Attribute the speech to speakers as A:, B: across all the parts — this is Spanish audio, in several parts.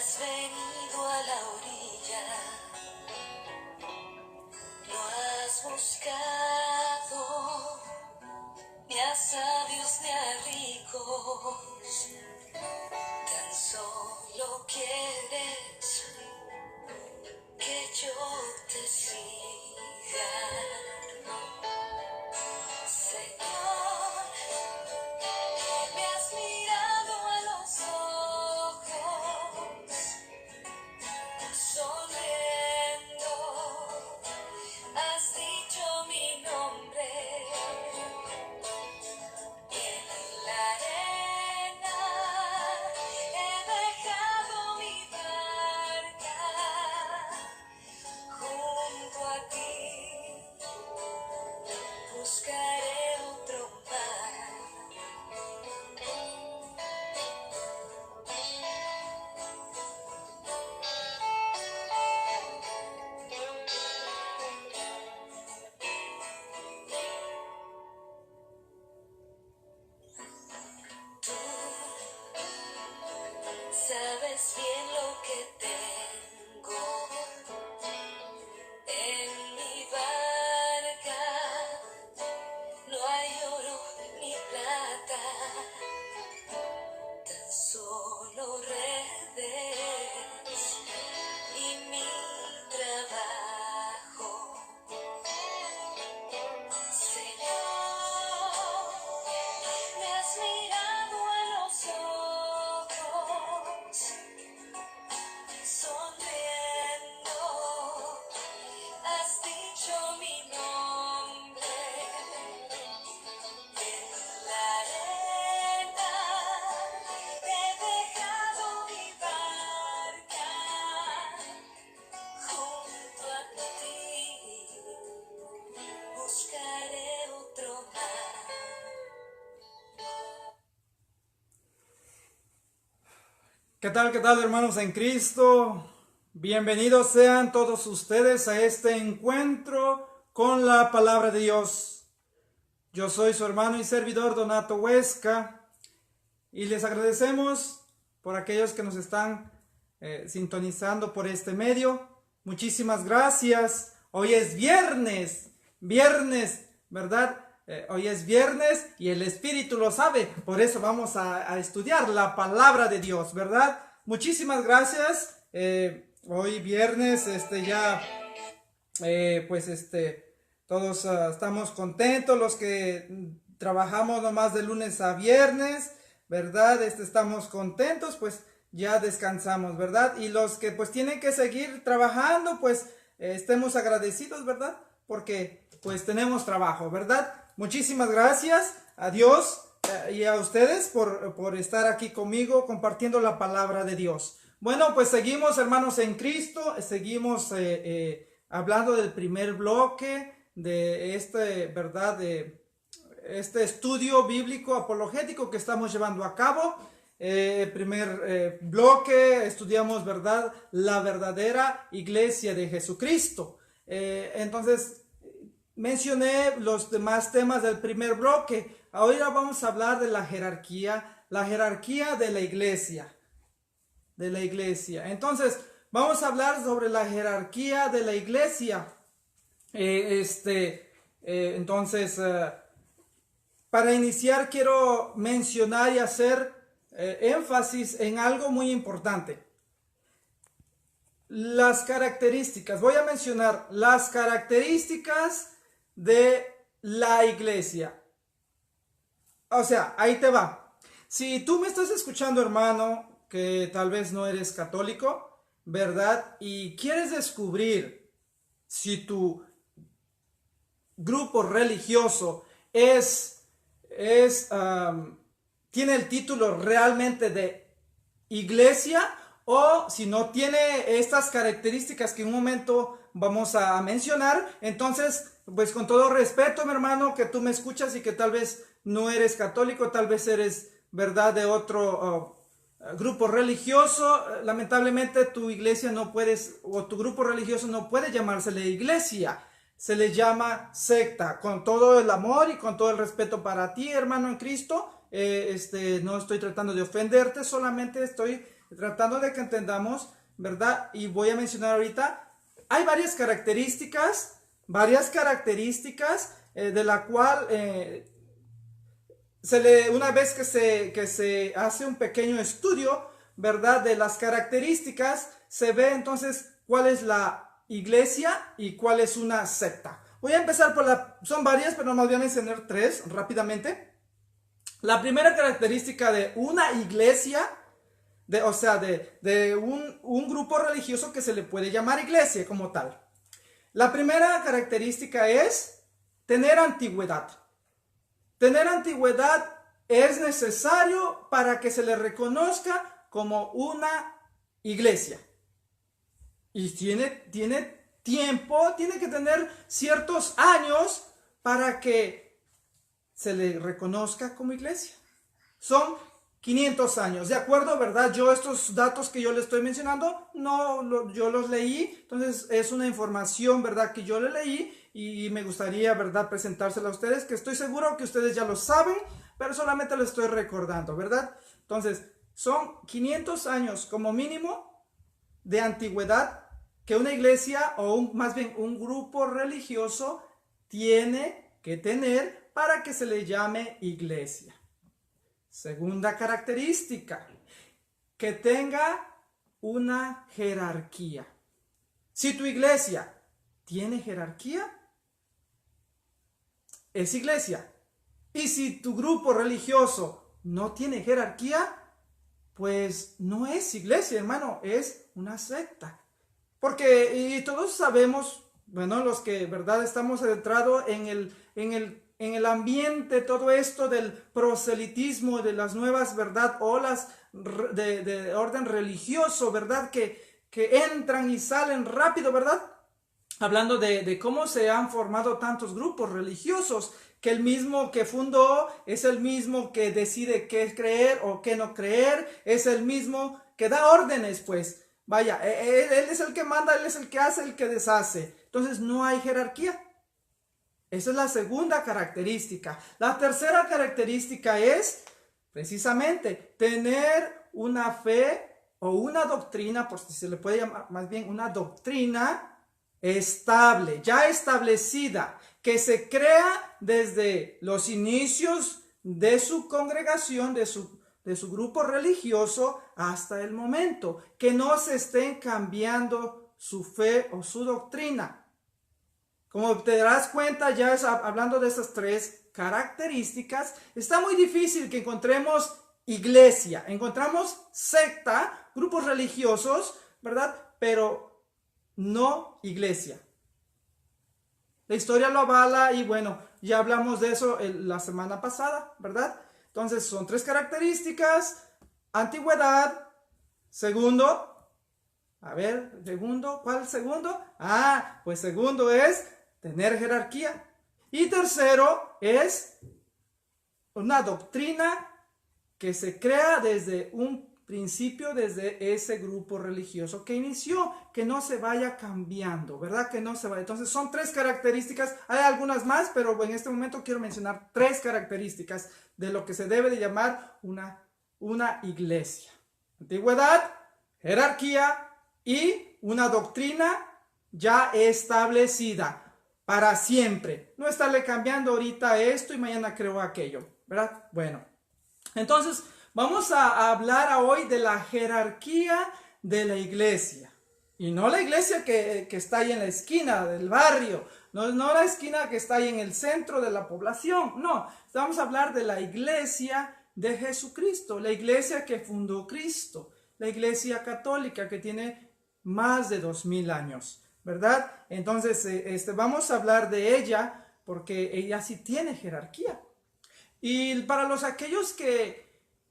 A: has venido a la orilla, no has buscado ni a sabios ni a ricos, tan solo quieres que yo te siga. Señor, me has mirado a los ojos, sonriendo, has dicho mi nombre. En la arena he dejado mi barca, junto a ti buscaré otro mar. Tú sabes bien lo que tengo en mi barca. No hay oro ni plata, tan solo redes y mi trabajo. Señor, me has mirado a los ojos, sonriendo, has dicho mi nombre. En la arena he dejado mi barca, junto a ti buscaré otro mar.
B: Qué tal, hermanos en Cristo? Bienvenidos sean todos ustedes a este encuentro con la palabra de Dios. Yo soy su hermano y servidor Donato Huesca y les agradecemos por aquellos que nos están sintonizando por este medio. Muchísimas gracias. Hoy es viernes, ¿verdad? Hoy es viernes y el Espíritu lo sabe, por eso vamos a estudiar la palabra de Dios, ¿verdad? Muchísimas gracias. Hoy viernes, todos estamos contentos, los que trabajamos nomás de lunes a viernes, ¿verdad? Estamos contentos, pues ya descansamos, ¿verdad? Y los que pues tienen que seguir trabajando, pues estemos agradecidos, ¿verdad? Porque pues tenemos trabajo, ¿verdad? Muchísimas gracias a Dios y a ustedes por estar aquí conmigo compartiendo la palabra de Dios. Bueno, pues seguimos, hermanos en Cristo, seguimos hablando del primer bloque de ¿verdad? De este estudio bíblico apologético que estamos llevando a cabo. Primer bloque estudiamos, ¿verdad? La verdadera iglesia de Jesucristo. Entonces, mencioné los demás temas del primer bloque. Ahora vamos a hablar de la jerarquía de la iglesia. Entonces, vamos a hablar sobre la jerarquía de la iglesia. Para iniciar quiero mencionar y hacer énfasis en algo muy importante. Las características. Voy a mencionar las características de la iglesia. O sea, ahí te va. Si tú me estás escuchando, hermano, que tal vez no eres católico, ¿verdad? Y quieres descubrir si tu grupo religioso tiene el título realmente de iglesia, o si no tiene estas características que en un momento vamos a mencionar, entonces, pues con todo respeto, mi hermano, que tú me escuchas y que tal vez no eres católico, tal vez eres, ¿verdad?, de otro grupo religioso, lamentablemente tu iglesia no puedes, o tu grupo religioso no puede llamársele iglesia, se le llama secta. Con todo el amor y con todo el respeto para ti, hermano en Cristo, no estoy tratando de ofenderte, solamente estoy tratando de que entendamos, ¿verdad? Y voy a mencionar ahorita, hay varias características de la cual una vez que se hace un pequeño estudio, ¿verdad? De las características, se ve entonces cuál es la iglesia y cuál es una secta. Voy a empezar son varias, pero más voy a mencionar tres rápidamente. La primera característica de una iglesia, de un grupo religioso que se le puede llamar iglesia como tal. La primera característica es tener antigüedad. Tener antigüedad es necesario para que se le reconozca como una iglesia. Y tiene tiempo, tiene que tener ciertos años para que se le reconozca como iglesia. Son 500 años, ¿de acuerdo? ¿Verdad? Yo estos datos que yo le estoy mencionando, yo los leí, entonces es una información, ¿verdad? Que yo le leí y me gustaría, ¿verdad? Presentársela a ustedes, que estoy seguro que ustedes ya lo saben, pero solamente lo estoy recordando, ¿verdad? Entonces, son 500 años como mínimo de antigüedad que una iglesia o más bien un grupo religioso tiene que tener para que se le llame iglesia. Segunda característica, que tenga una jerarquía. Si tu iglesia tiene jerarquía, es iglesia. Y si tu grupo religioso no tiene jerarquía, pues no es iglesia, hermano, es una secta. Porque, y todos sabemos, bueno, los que, ¿verdad?, estamos adentrados en el ambiente, todo esto del proselitismo, de las nuevas, ¿verdad?, olas de orden religioso, ¿verdad?, que entran y salen rápido, ¿verdad? Hablando de cómo se han formado tantos grupos religiosos, que el mismo que fundó es el mismo que decide qué creer o qué no creer, es el mismo que da órdenes, pues. Vaya, él es el que manda, él es el que hace, el que deshace. Entonces no hay jerarquía. Esa es la segunda característica. La tercera característica es precisamente tener una fe o una doctrina, por si se le puede llamar más bien una doctrina estable, ya establecida, que se crea desde los inicios de su congregación, de su grupo religioso hasta el momento, que no se estén cambiando su fe o su doctrina. Como te darás cuenta, ya hablando de esas tres características, está muy difícil que encontremos iglesia, encontramos secta, grupos religiosos, ¿verdad? Pero no iglesia. La historia lo avala y bueno, ya hablamos de eso la semana pasada, ¿verdad? Entonces son tres características: antigüedad, segundo, ¿cuál segundo? Pues segundo es tener jerarquía. Y tercero es una doctrina que se crea desde un principio, desde ese grupo religioso que inició, que no se vaya cambiando, ¿verdad? Que no se vaya. Entonces son tres características, hay algunas más, pero en este momento quiero mencionar tres características de lo que se debe de llamar una iglesia: antigüedad, jerarquía y una doctrina ya establecida para siempre. No estarle cambiando ahorita esto y mañana creo aquello, ¿verdad? Bueno, entonces vamos a hablar hoy de la jerarquía de la iglesia. Y no la iglesia que está ahí en la esquina del barrio, no la esquina que está ahí en el centro de la población, no. Vamos a hablar de la iglesia de Jesucristo, la iglesia que fundó Cristo, la iglesia católica que tiene más de 2000 años, ¿verdad? Entonces, vamos a hablar de ella porque ella sí tiene jerarquía. Y para aquellos que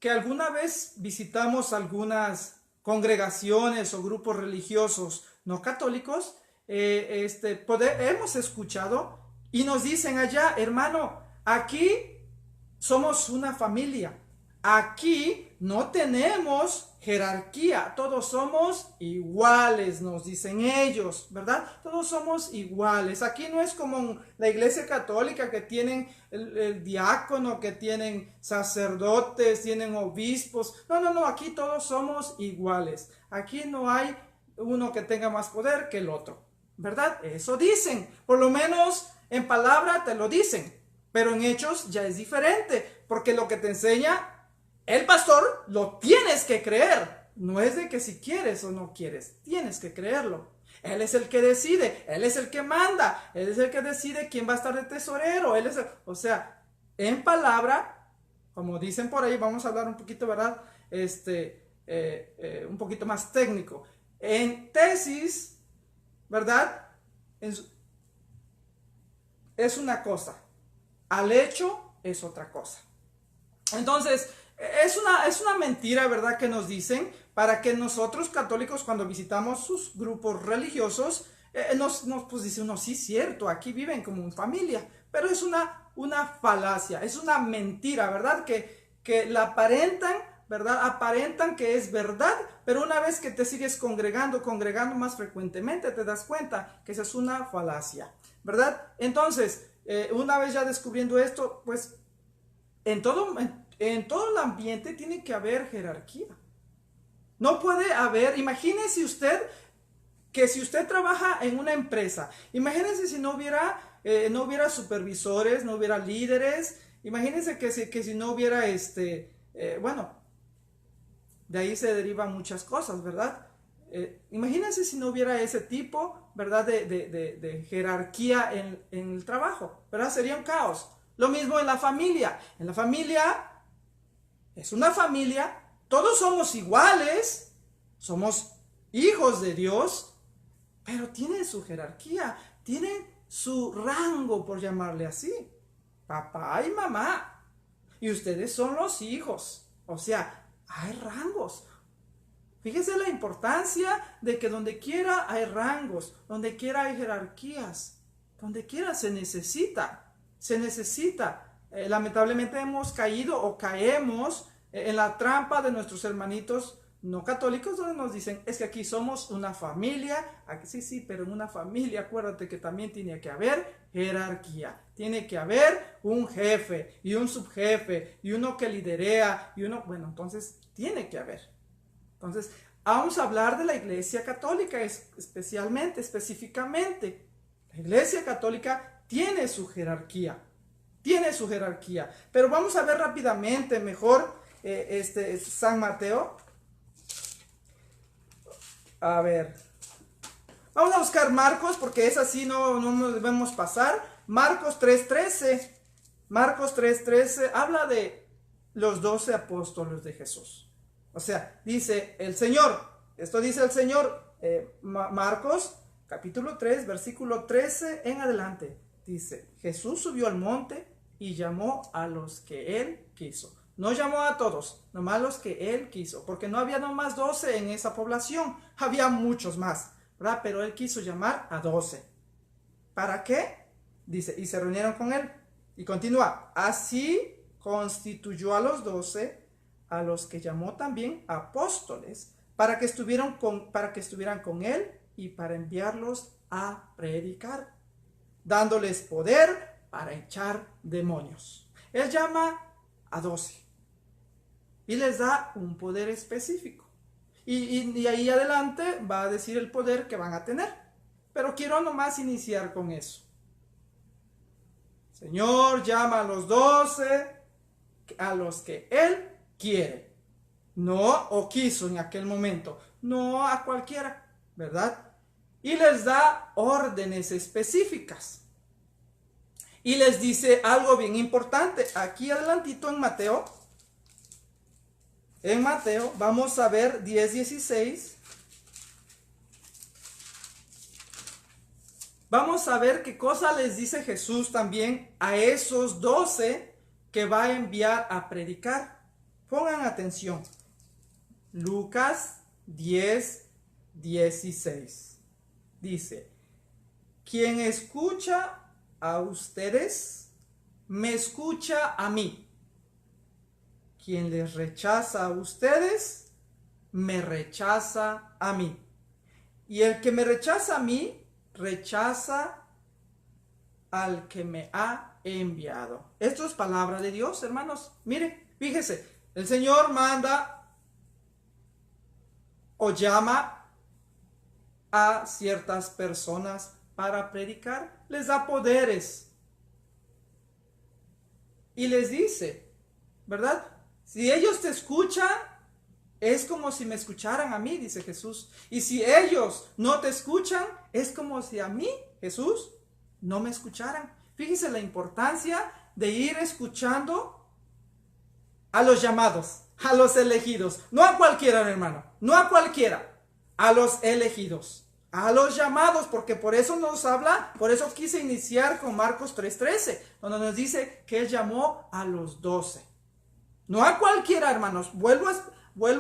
B: alguna vez visitamos algunas congregaciones o grupos religiosos no católicos, hemos escuchado y nos dicen allá: hermano, aquí somos una familia, Aquí no tenemos jerarquía, todos somos iguales, nos dicen ellos, ¿verdad? Todos somos iguales. Aquí no es como la iglesia católica que tienen el diácono, que tienen sacerdotes, tienen obispos. No, no, no, aquí todos somos iguales. Aquí no hay uno que tenga más poder que el otro, ¿verdad? Eso dicen, por lo menos en palabra te lo dicen, pero en hechos ya es diferente, porque lo que te enseña el pastor lo tienes que creer. No es de que si quieres o no quieres, tienes que creerlo. Él es el que decide, él es el que manda, él es el que decide quién va a estar de tesorero. O sea, en palabra, como dicen por ahí, vamos a hablar un poquito, ¿verdad? Un poquito más técnico. En tesis, ¿verdad? Es una cosa, al hecho es otra cosa. Entonces, es una mentira, ¿verdad? Que nos dicen para que nosotros católicos cuando visitamos sus grupos religiosos, pues dice uno, sí, cierto, aquí viven como en familia, pero es una falacia, es una mentira, ¿verdad? Que la aparentan, ¿verdad? Aparentan que es verdad, pero una vez que te sigues congregando más frecuentemente, te das cuenta que esa es una falacia, ¿verdad? Entonces, una vez ya descubriendo esto, pues en todo el ambiente tiene que haber jerarquía. No puede haber, imagínese usted que si usted trabaja en una empresa, imagínese si no hubiera supervisores, no hubiera líderes, imagínese que si no hubiera bueno, de ahí se derivan muchas cosas, ¿verdad? Imagínense si no hubiera ese tipo, ¿verdad? De jerarquía en el trabajo, ¿verdad? Sería un caos. Lo mismo en la familia. En la familia es una familia, todos somos iguales, somos hijos de Dios, pero tienen su jerarquía, tienen su rango, por llamarle así. Papá y mamá. Y ustedes son los hijos. O sea, hay rangos. Fíjese la importancia de que donde quiera hay rangos, donde quiera hay jerarquías, donde quiera se necesita. Lamentablemente hemos caído o caemos en la trampa de nuestros hermanitos no católicos, donde nos dicen, es que aquí somos una familia. Aquí, sí, pero en una familia acuérdate que también tiene que haber jerarquía, tiene que haber un jefe y un subjefe y uno que liderea y uno, bueno, entonces tiene que haber. Entonces, vamos a hablar de la Iglesia Católica específicamente. La Iglesia Católica tiene su jerarquía, pero vamos a ver rápidamente mejor San Mateo. A ver, vamos a buscar Marcos porque es así, no nos debemos pasar. Marcos 3:13. Marcos 3:13 habla de los 12 apóstoles de Jesús. O sea, dice el Señor, esto dice el Señor, Marcos capítulo 3, versículo 13 en adelante. Dice, Jesús subió al monte y llamó a los que él quiso. No llamó a todos, nomás a los que él quiso, porque no había nomás 12 en esa población, había muchos más, ¿verdad? Pero él quiso llamar a 12. ¿Para qué? Dice, y se reunieron con él. Y continúa, así constituyó a los 12, a los que llamó también apóstoles, para que estuvieran con él y para enviarlos a predicar, dándoles poder para echar demonios. Él llama a 12 y les da un poder específico. Y ahí adelante va a decir el poder que van a tener. Pero quiero nomás iniciar con eso. Señor llama a los 12, a los que él quiere. No o quiso en aquel momento. No a cualquiera, ¿verdad? Y les da órdenes específicas. Y les dice algo bien importante. Aquí adelantito en Mateo. En Mateo vamos a ver 10:16. Vamos a ver qué cosa les dice Jesús también a esos 12 que va a enviar a predicar. Pongan atención. Lucas 10:16. Dice, quien escucha a ustedes, me escucha a mí. quien les rechaza a ustedes, me rechaza a mí. Y el que me rechaza a mí, rechaza al que me ha enviado. Esto es palabra de Dios, hermanos. Mire, fíjese, el Señor manda o llama a ciertas personas para predicar. Les da poderes. Y les dice, ¿verdad? Si ellos te escuchan, es como si me escucharan a mí, dice Jesús. Y si ellos no te escuchan, es como si a mí, Jesús, no me escucharan. Fíjese la importancia de ir escuchando a los llamados, a los elegidos. No a cualquiera, hermano, no a cualquiera, a los elegidos, a los llamados, porque por eso nos habla, por eso quise iniciar con Marcos 3:13, donde nos dice que Él llamó a los 12. No a cualquiera, hermanos, vuelvo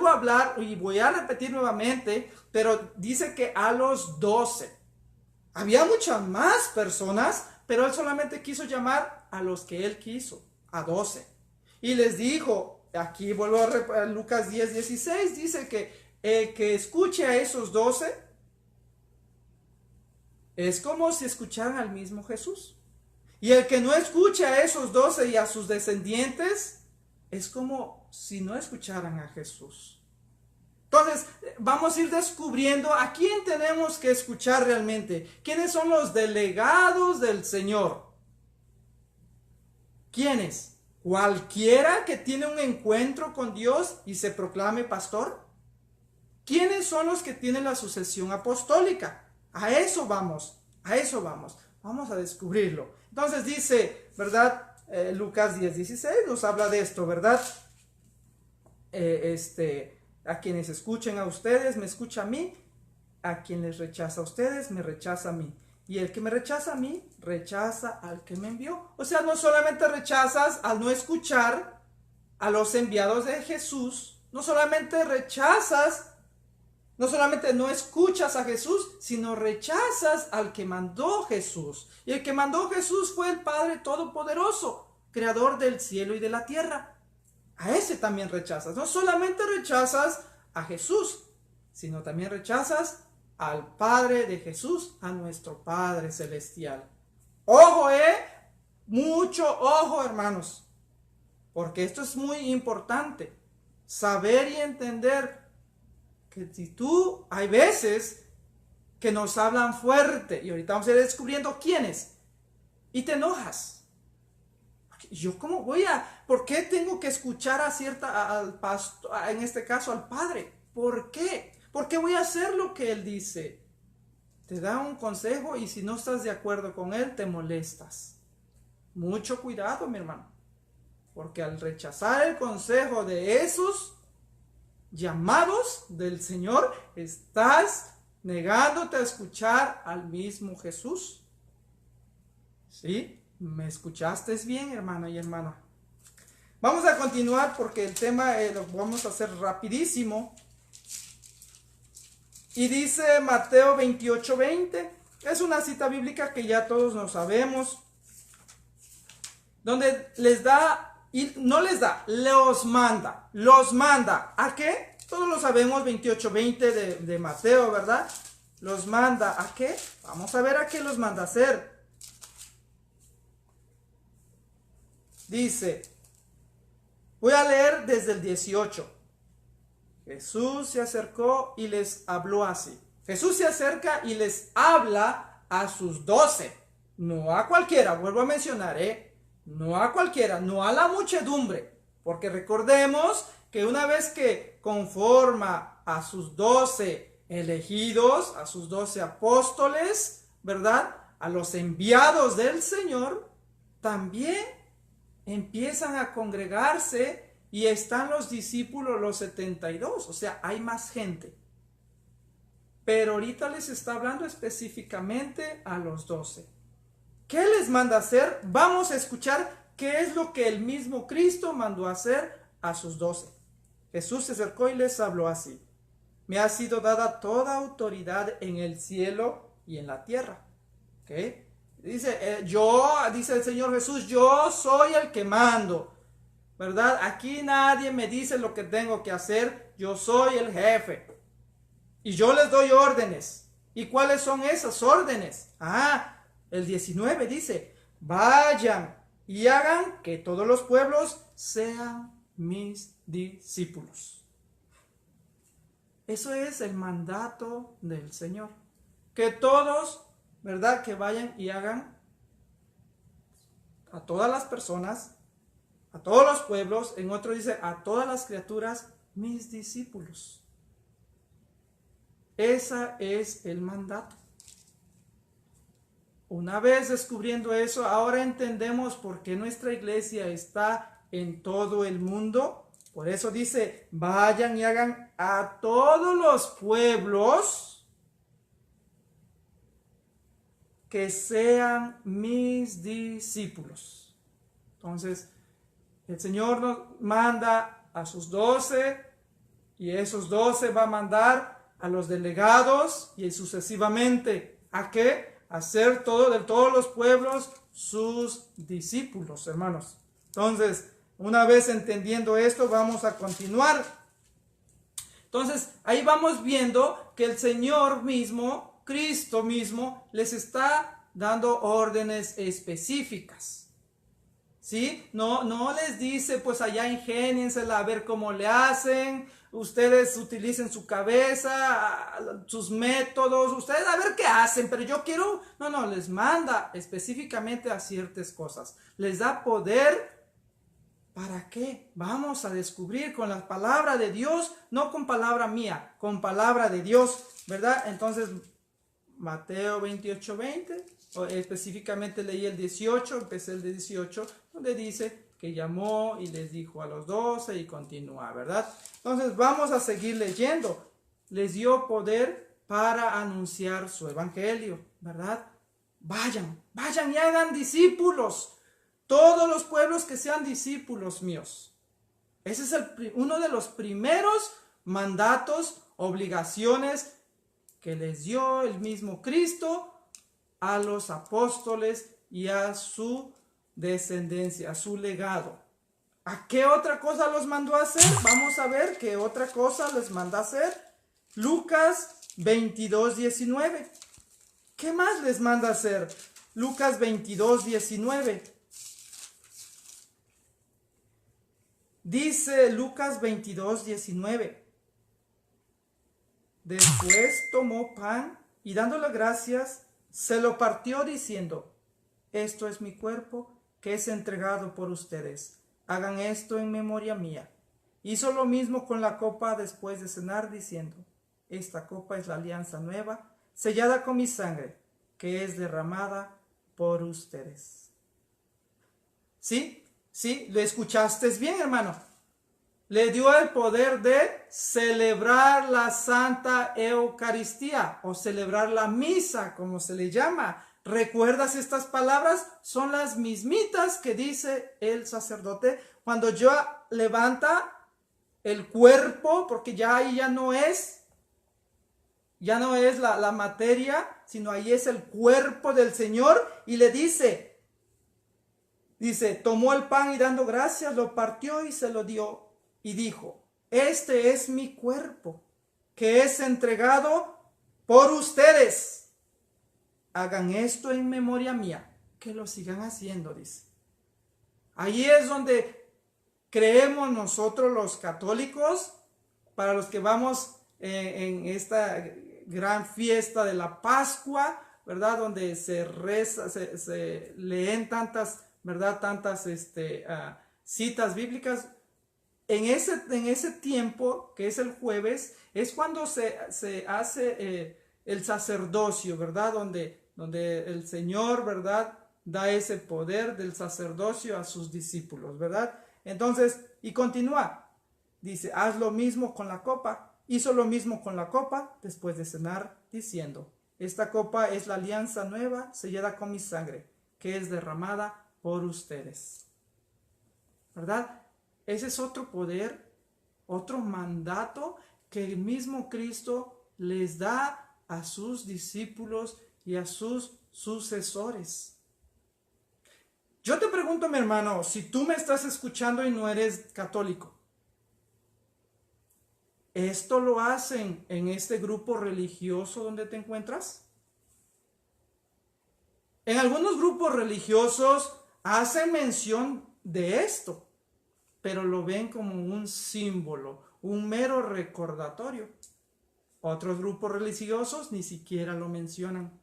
B: a hablar y voy a repetir nuevamente, pero dice que a los 12. Había muchas más personas, pero Él solamente quiso llamar a los que Él quiso, a 12. Y les dijo, aquí vuelvo a Lucas 10:16, dice que el que escuche a esos 12 es como si escucharan al mismo Jesús. Y el que no escuche a esos 12 y a sus descendientes, es como si no escucharan a Jesús. Entonces, vamos a ir descubriendo a quién tenemos que escuchar realmente. ¿Quiénes son los delegados del Señor? ¿Quiénes? ¿Cualquiera que tiene un encuentro con Dios y se proclame pastor? ¿Quiénes son los que tienen la sucesión apostólica? A eso vamos, a eso vamos. Vamos a descubrirlo. Entonces dice, ¿verdad? Lucas 10:16 nos habla de esto, ¿verdad? A quienes escuchen a ustedes, me escucha a mí. A quien les rechaza a ustedes, me rechaza a mí. Y el que me rechaza a mí, rechaza al que me envió. O sea, no solamente rechazas al no escuchar a los enviados de Jesús, no solamente no escuchas a Jesús, sino rechazas al que mandó Jesús. Y el que mandó Jesús fue el Padre Todopoderoso, creador del cielo y de la tierra. A ese también rechazas. No solamente rechazas a Jesús, sino también rechazas al Padre de Jesús, a nuestro Padre Celestial. Ojo, mucho ojo, hermanos, porque esto es muy importante. Saber y entender que si hay veces que nos hablan fuerte, y ahorita vamos a ir descubriendo quiénes, y te enojas. Yo cómo ¿por qué tengo que escuchar al pastor, en este caso al padre? ¿Por qué? ¿Por qué voy a hacer lo que él dice? Te da un consejo y si no estás de acuerdo con él, te molestas. Mucho cuidado, mi hermano, porque al rechazar el consejo de esos llamados del Señor, estás negándote a escuchar al mismo Jesús. ¿Sí? ¿Me escuchaste bien, hermano y hermana? Vamos a continuar porque el tema lo vamos a hacer rapidísimo. Y dice Mateo 28:20. Es una cita bíblica que ya todos nos sabemos. Donde los manda. ¿Los manda a qué? Todos lo sabemos, 28:20 de Mateo, ¿verdad? ¿Los manda a qué? Vamos a ver a qué los manda a hacer. Dice, voy a leer desde el 18. Jesús se acercó y les habló así. Jesús se acerca y les habla a sus 12. No a cualquiera, vuelvo a mencionar, no a cualquiera, no a la muchedumbre. Porque recordemos que una vez que conforma a sus 12 elegidos, a sus 12 apóstoles, ¿verdad? A los enviados del Señor, también empiezan a congregarse y están los discípulos, los 72, o sea, hay más gente. Pero ahorita les está hablando específicamente a los 12. ¿Qué les manda hacer? Vamos a escuchar qué es lo que el mismo Cristo mandó hacer a sus 12. Jesús se acercó y les habló así. Me ha sido dada toda autoridad en el cielo y en la tierra. ¿Okay? Dice el Señor Jesús, yo soy el que mando. ¿verdad? Aquí nadie me dice lo que tengo que hacer, yo soy el jefe. Y yo les doy órdenes. ¿Y cuáles son esas órdenes? El 19 dice, vayan y hagan que todos los pueblos sean mis discípulos. Eso es el mandato del Señor. Que todos, ¿verdad? Que vayan y hagan a todas las personas, a todos los pueblos, en otro dice, a todas las criaturas, mis discípulos. Ese es el mandato. Una vez descubriendo eso, ahora entendemos por qué nuestra iglesia está en todo el mundo. Por eso dice, vayan y hagan a todos los pueblos que sean mis discípulos. Entonces, el Señor nos manda a sus 12 y esos 12 va a mandar a los delegados y sucesivamente. ¿A qué? A ser de todos los pueblos sus discípulos, hermanos. Entonces, una vez entendiendo esto, vamos a continuar. Entonces, ahí vamos viendo que el Señor mismo, Cristo mismo, les está dando órdenes específicas. ¿Sí? No les dice, pues allá ingéniensela a ver cómo le hacen, ustedes utilicen su cabeza, sus métodos, ustedes a ver qué hacen, pero yo quiero, no, les manda específicamente a ciertas cosas, les da poder. ¿Para qué? Vamos a descubrir con la palabra de Dios, no con palabra mía, con palabra de Dios, ¿verdad? Entonces, Mateo 28:20, específicamente leí el 18, empecé el 18, donde dice que llamó y les dijo a los 12 y continúa, ¿verdad? Entonces, vamos a seguir leyendo. Les dio poder para anunciar su evangelio, ¿verdad? Vayan y hagan discípulos. Todos los pueblos que sean discípulos míos. Ese es uno de los primeros mandatos, obligaciones que les dio el mismo Cristo a los apóstoles y a su descendencia, a su legado. ¿A qué otra cosa los mandó a hacer? Vamos a ver qué otra cosa les manda a hacer. Lucas 22:19. ¿Qué más les manda a hacer? Lucas 22:19. Dice Lucas 22:19. Después tomó pan y dándole gracias, se lo partió diciendo, esto es mi cuerpo que es entregado por ustedes. Hagan esto en memoria mía. Hizo lo mismo con la copa después de cenar diciendo, esta copa es la alianza nueva, sellada con mi sangre, que es derramada por ustedes. ¿Sí? ¿Sí? ¿Lo escuchaste bien, hermano? Le dio el poder de celebrar la Santa Eucaristía o celebrar la misa, como se le llama. ¿Recuerdas estas palabras? Son las mismitas que dice el sacerdote cuando ya levanta el cuerpo, porque ya ahí ya no es la materia, sino ahí es el cuerpo del Señor y le dice, tomó el pan y dando gracias, lo partió y se lo dio. Y dijo, este es mi cuerpo, que es entregado por ustedes. Hagan esto en memoria mía, que lo sigan haciendo, dice. Ahí es donde creemos nosotros los católicos, para los que vamos en esta gran fiesta de la Pascua, ¿verdad? Donde se reza, se leen tantas, ¿verdad? Tantas citas bíblicas. En ese tiempo, que es el jueves, es cuando se hace el sacerdocio, ¿verdad? Donde el Señor, ¿verdad? Da ese poder del sacerdocio a sus discípulos, ¿verdad? Entonces, y continúa. Dice, haz lo mismo con la copa. Hizo lo mismo con la copa después de cenar, diciendo, esta copa es la alianza nueva, sellada con mi sangre, que es derramada por ustedes. ¿Verdad? Ese es otro poder, otro mandato que el mismo Cristo les da a sus discípulos y a sus sucesores. Yo te pregunto, mi hermano, si tú me estás escuchando y no eres católico, ¿esto lo hacen en este grupo religioso donde te encuentras? En algunos grupos religiosos hacen mención de esto, pero lo ven como un símbolo, un mero recordatorio. Otros grupos religiosos ni siquiera lo mencionan.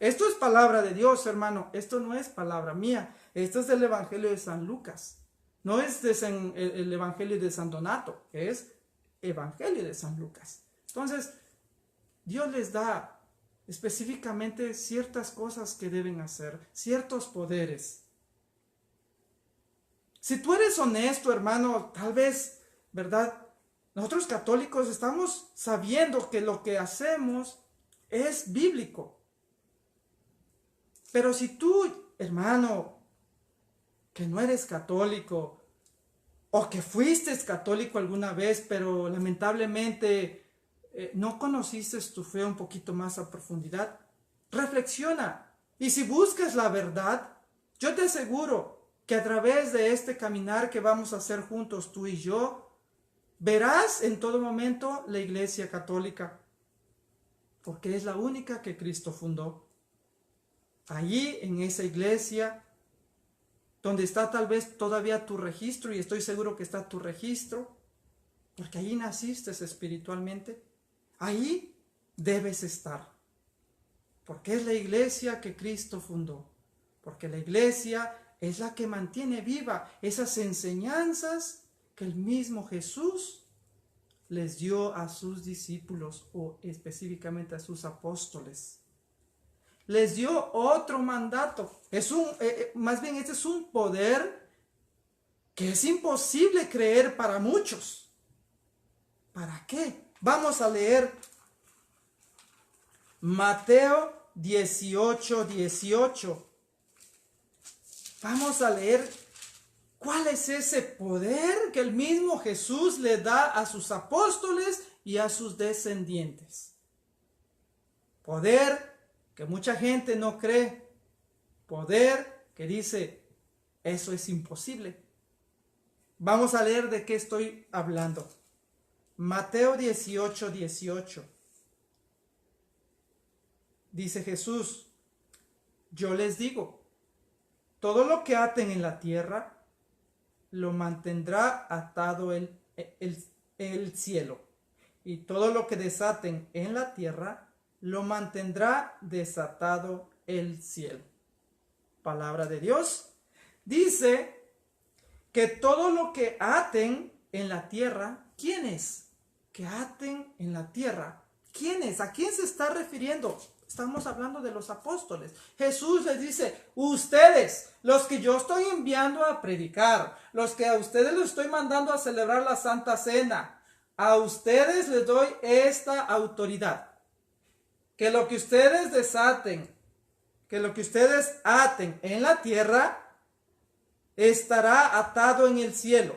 B: Esto es palabra de Dios, hermano. Esto no es palabra mía. Esto es del Evangelio de San Lucas. No es el Evangelio de San Donato, es Evangelio de San Lucas. Entonces, Dios les da específicamente ciertas cosas que deben hacer, ciertos poderes. Si tú eres honesto, hermano, tal vez, ¿verdad? Nosotros católicos estamos sabiendo que lo que hacemos es bíblico. Pero si tú, hermano, que no eres católico, o que fuiste católico alguna vez, pero lamentablemente no conociste tu fe un poquito más a profundidad, reflexiona. Y si buscas la verdad, yo te aseguro que a través de este caminar que vamos a hacer juntos tú y yo, verás en todo momento la Iglesia Católica, porque es la única que Cristo fundó. Allí, en esa iglesia, donde está tal vez todavía tu registro, y estoy seguro que está tu registro, porque allí naciste espiritualmente, ahí debes estar, porque es la iglesia que Cristo fundó, porque la iglesia es la que mantiene viva esas enseñanzas que el mismo Jesús les dio a sus discípulos, o específicamente a sus apóstoles. Les dio otro mandato. Más bien, este es un poder que es imposible creer para muchos. ¿Para qué? Vamos a leer Mateo 18:18. Vamos a leer cuál es ese poder que el mismo Jesús le da a sus apóstoles y a sus descendientes. Poder que mucha gente no cree, poder que dice, eso es imposible. Vamos a leer de qué estoy hablando. Mateo 18:18. Dice Jesús, yo les digo, todo lo que aten en la tierra, lo mantendrá atado el cielo. Y todo lo que desaten en la tierra, lo mantendrá desatado el cielo. Palabra de Dios. Dice que todo lo que aten en la tierra, ¿quién es? Que aten en la tierra. ¿Quién es? ¿A quién se está refiriendo? Estamos hablando de los apóstoles. Jesús les dice, ustedes, los que yo estoy enviando a predicar, los que a ustedes los estoy mandando a celebrar la Santa Cena, a ustedes les doy esta autoridad. Que lo que ustedes desaten, que lo que ustedes aten en la tierra, estará atado en el cielo.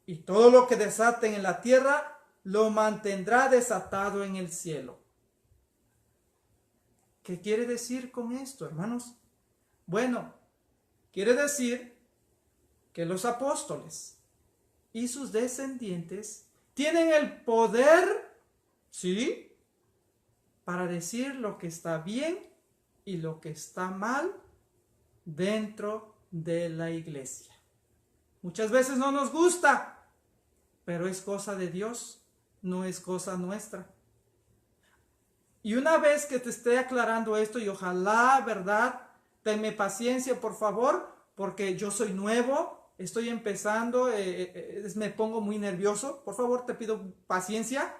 B: Y todo lo que desaten en la tierra, lo mantendrá desatado en el cielo. ¿Qué quiere decir con esto, hermanos? Bueno, quiere decir que los apóstoles y sus descendientes tienen el poder, ¿sí?, para decir lo que está bien y lo que está mal dentro de la iglesia. Muchas veces no nos gusta, pero es cosa de Dios, no es cosa nuestra. Y una vez que te esté aclarando esto, y ojalá, ¿verdad? Tenme paciencia, por favor, porque yo soy nuevo, estoy empezando, me pongo muy nervioso. Por favor, te pido paciencia.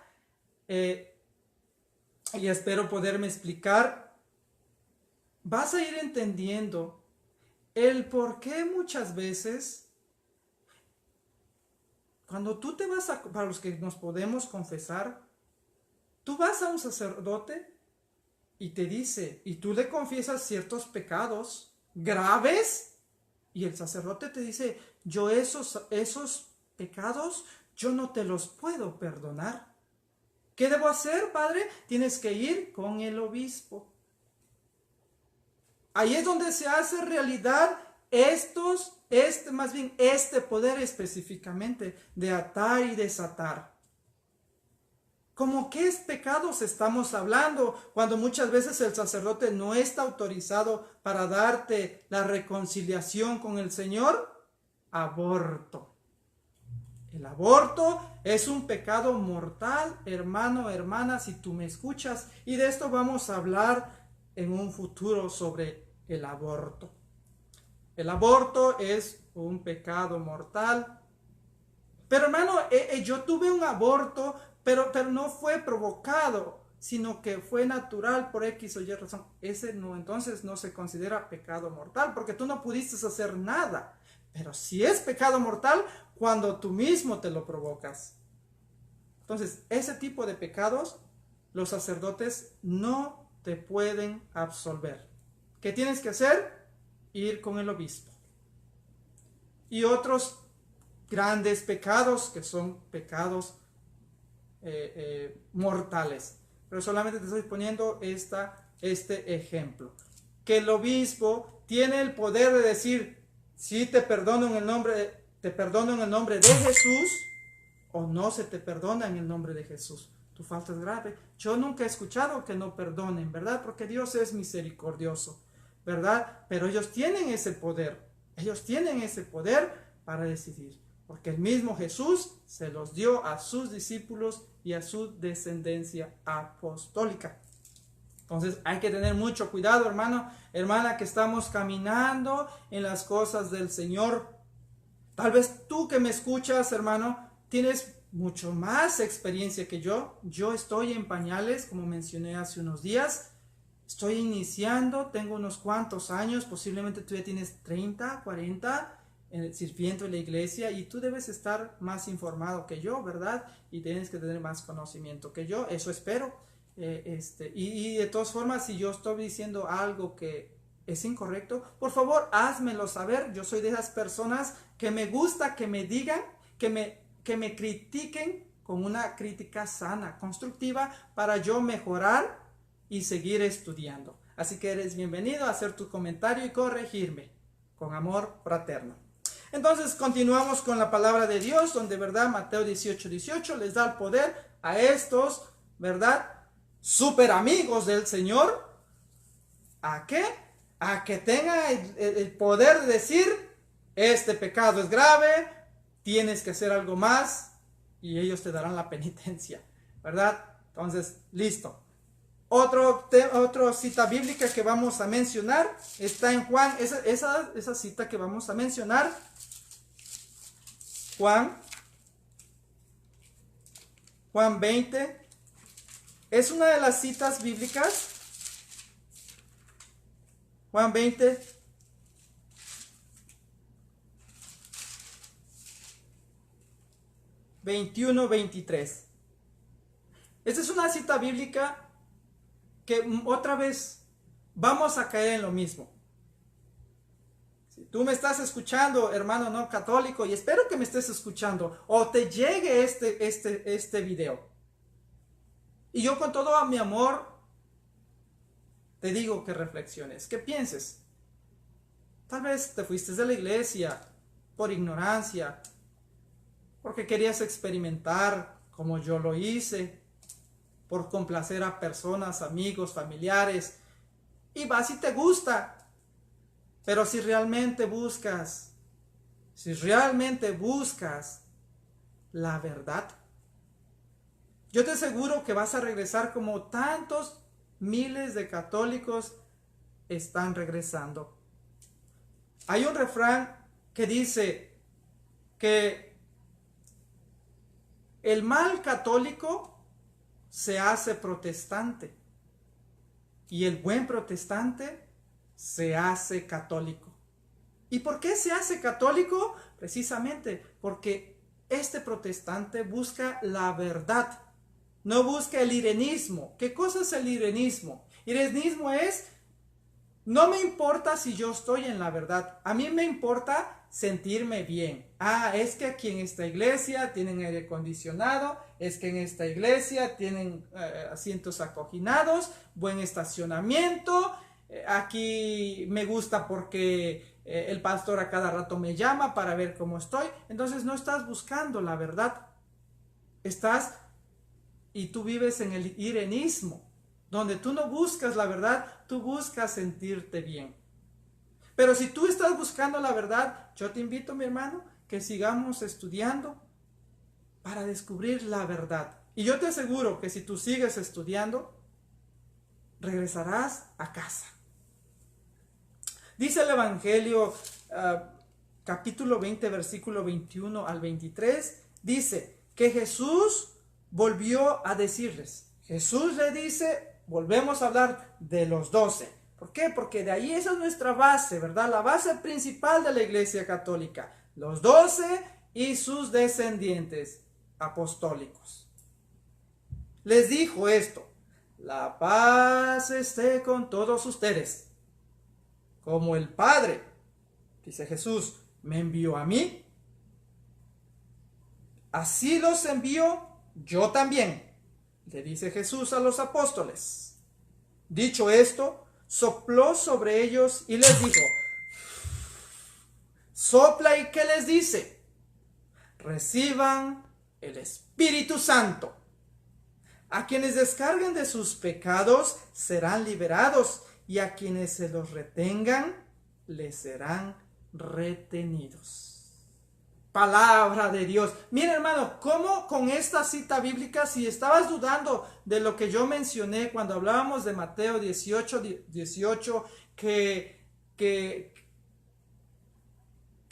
B: Y espero poderme explicar. Vas a ir entendiendo el por qué muchas veces, cuando tú te vas para los que nos podemos confesar, tú vas a un sacerdote y te dice, y tú le confiesas ciertos pecados graves, y el sacerdote te dice, yo esos pecados, yo no te los puedo perdonar. ¿Qué debo hacer, padre? Tienes que ir con el obispo. Ahí es donde se hace realidad este poder específicamente de atar y desatar. ¿Cómo qué pecados estamos hablando cuando muchas veces el sacerdote no está autorizado para darte la reconciliación con el Señor? Aborto. El aborto es un pecado mortal, hermano, hermana, si tú me escuchas. Y de esto vamos a hablar en un futuro sobre el aborto. El aborto es un pecado mortal. Pero hermano, yo tuve un aborto, pero no fue provocado, sino que fue natural por X o Y razón. Ese no, entonces no se considera pecado mortal, porque tú no pudiste hacer nada. Pero sí es pecado mortal cuando tú mismo te lo provocas. Entonces, ese tipo de pecados, los sacerdotes no te pueden absolver. ¿Qué tienes que hacer? Ir con el obispo. Y otros grandes pecados que son pecados mortales. Pero solamente te estoy poniendo este ejemplo. Que el obispo tiene el poder de decir, si te perdono en el nombre de Jesús, o no se te perdona en el nombre de Jesús. Tu falta es grave. Yo nunca he escuchado que no perdonen, ¿verdad? Porque Dios es misericordioso, ¿verdad? Pero ellos tienen ese poder. Ellos tienen ese poder para decidir. Porque el mismo Jesús se los dio a sus discípulos y a su descendencia apostólica. Entonces hay que tener mucho cuidado, hermano, hermana, que estamos caminando en las cosas del Señor. Tal vez tú que me escuchas, hermano, tienes mucho más experiencia que yo. Yo estoy en pañales, como mencioné hace unos días. Estoy iniciando, tengo unos cuantos años, posiblemente tú ya tienes 30, 40 sirviendo en la iglesia, y tú debes estar más informado que yo, ¿verdad? Y tienes que tener más conocimiento que yo, eso espero. Y de todas formas, si yo estoy diciendo algo que es incorrecto, por favor, házmelo saber. Yo soy de esas personas que me gusta que me digan, que me critiquen con una crítica sana, constructiva, para yo mejorar y seguir estudiando. Así que eres bienvenido a hacer tu comentario y corregirme con amor fraterno. Entonces continuamos con la palabra de Dios, donde, ¿verdad? Mateo 18:18 les da el poder a estos, ¿verdad? Super amigos del Señor. ¿A qué? A que tengan el poder de decir, este pecado es grave, tienes que hacer algo más, y ellos te darán la penitencia, ¿verdad? Entonces, listo. Otra cita bíblica que vamos a mencionar está en Juan, esa cita que vamos a mencionar, Juan 20, es una de las citas bíblicas. Juan 20, (21-23). Esta es una cita bíblica que otra vez vamos a caer en lo mismo. Si tú me estás escuchando, hermano no católico, y espero que me estés escuchando o te llegue este video, y yo con todo mi amor te digo que reflexiones, que pienses. Tal vez te fuiste de la iglesia por ignorancia, porque querías experimentar como yo lo hice, por complacer a personas, amigos, familiares, y vas y te gusta. Pero si realmente buscas la verdad, yo te aseguro que vas a regresar como tantos miles de católicos están regresando. Hay un refrán que dice que el mal católico se hace protestante y el buen protestante se hace católico. ¿Y por qué se hace católico? Precisamente porque este protestante busca la verdad, no busca el irenismo. ¿Qué cosa es el irenismo? Irenismo es, no me importa si yo estoy en la verdad, a mí me importa sentirme bien. Es que aquí en esta iglesia tienen aire acondicionado, es que en esta iglesia tienen asientos acoginados, buen estacionamiento, aquí me gusta porque el pastor a cada rato me llama para ver cómo estoy. Entonces no estás buscando la verdad. Y tú vives en el irenismo, donde tú no buscas la verdad, tú buscas sentirte bien. Pero si tú estás buscando la verdad, yo te invito, mi hermano, que sigamos estudiando para descubrir la verdad. Y yo te aseguro que si tú sigues estudiando, regresarás a casa. Dice el Evangelio, capítulo 20, versículo 21 al 23, dice que Jesús volvió a decirles. Jesús le dice, volvemos a hablar de los 12. ¿Por qué? Porque de ahí esa es nuestra base, ¿verdad? La base principal de la Iglesia Católica. Los 12 y sus descendientes apostólicos. Les dijo esto: la paz esté con todos ustedes. Como el Padre, dice Jesús, me envió a mí, así los envío yo también, le dice Jesús a los apóstoles. Dicho esto, sopló sobre ellos y les dijo: sopla. ¿Y qué les dice? Reciban el Espíritu Santo. A quienes descarguen de sus pecados serán liberados, y a quienes se los retengan les serán retenidos. Palabra de Dios. Mira, hermano, cómo con esta cita bíblica, si estabas dudando de lo que yo mencioné cuando hablábamos de Mateo 18, que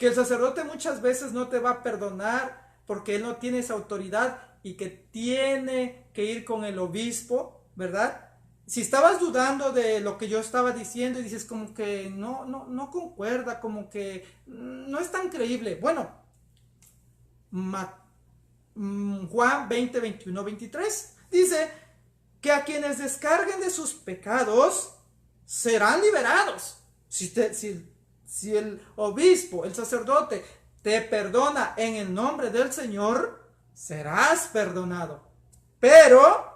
B: el sacerdote muchas veces no te va a perdonar porque él no tiene esa autoridad y que tiene que ir con el obispo, ¿verdad? Si estabas dudando de lo que yo estaba diciendo y dices como que no concuerda, como que no es tan creíble. Bueno, Juan 20, 21, 23 dice que a quienes descarguen de sus pecados serán liberados. Si el obispo, el sacerdote, te perdona en el nombre del Señor, serás perdonado. Pero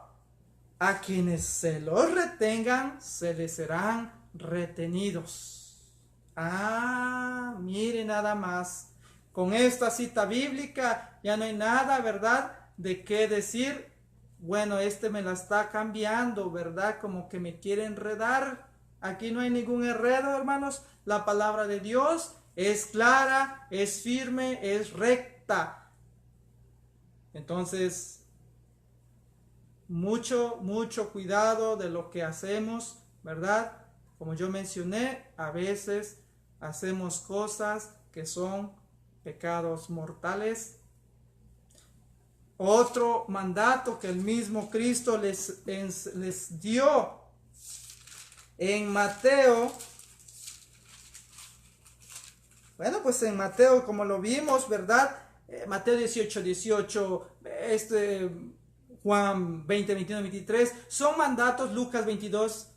B: a quienes se los retengan, se les serán retenidos. Mire nada más. Con esta cita bíblica ya no hay nada, ¿verdad?, de qué decir. Bueno, me la está cambiando, ¿verdad? Como que me quiere enredar. Aquí no hay ningún enredo, hermanos. La palabra de Dios es clara, es firme, es recta. Entonces, mucho cuidado de lo que hacemos, ¿verdad? Como yo mencioné, a veces hacemos cosas que son pecados mortales. Otro mandato que el mismo Cristo les dio en Mateo. Bueno, pues en Mateo, como lo vimos, ¿verdad? Mateo 18, Juan 20, 21, 23, son mandatos. Lucas 22,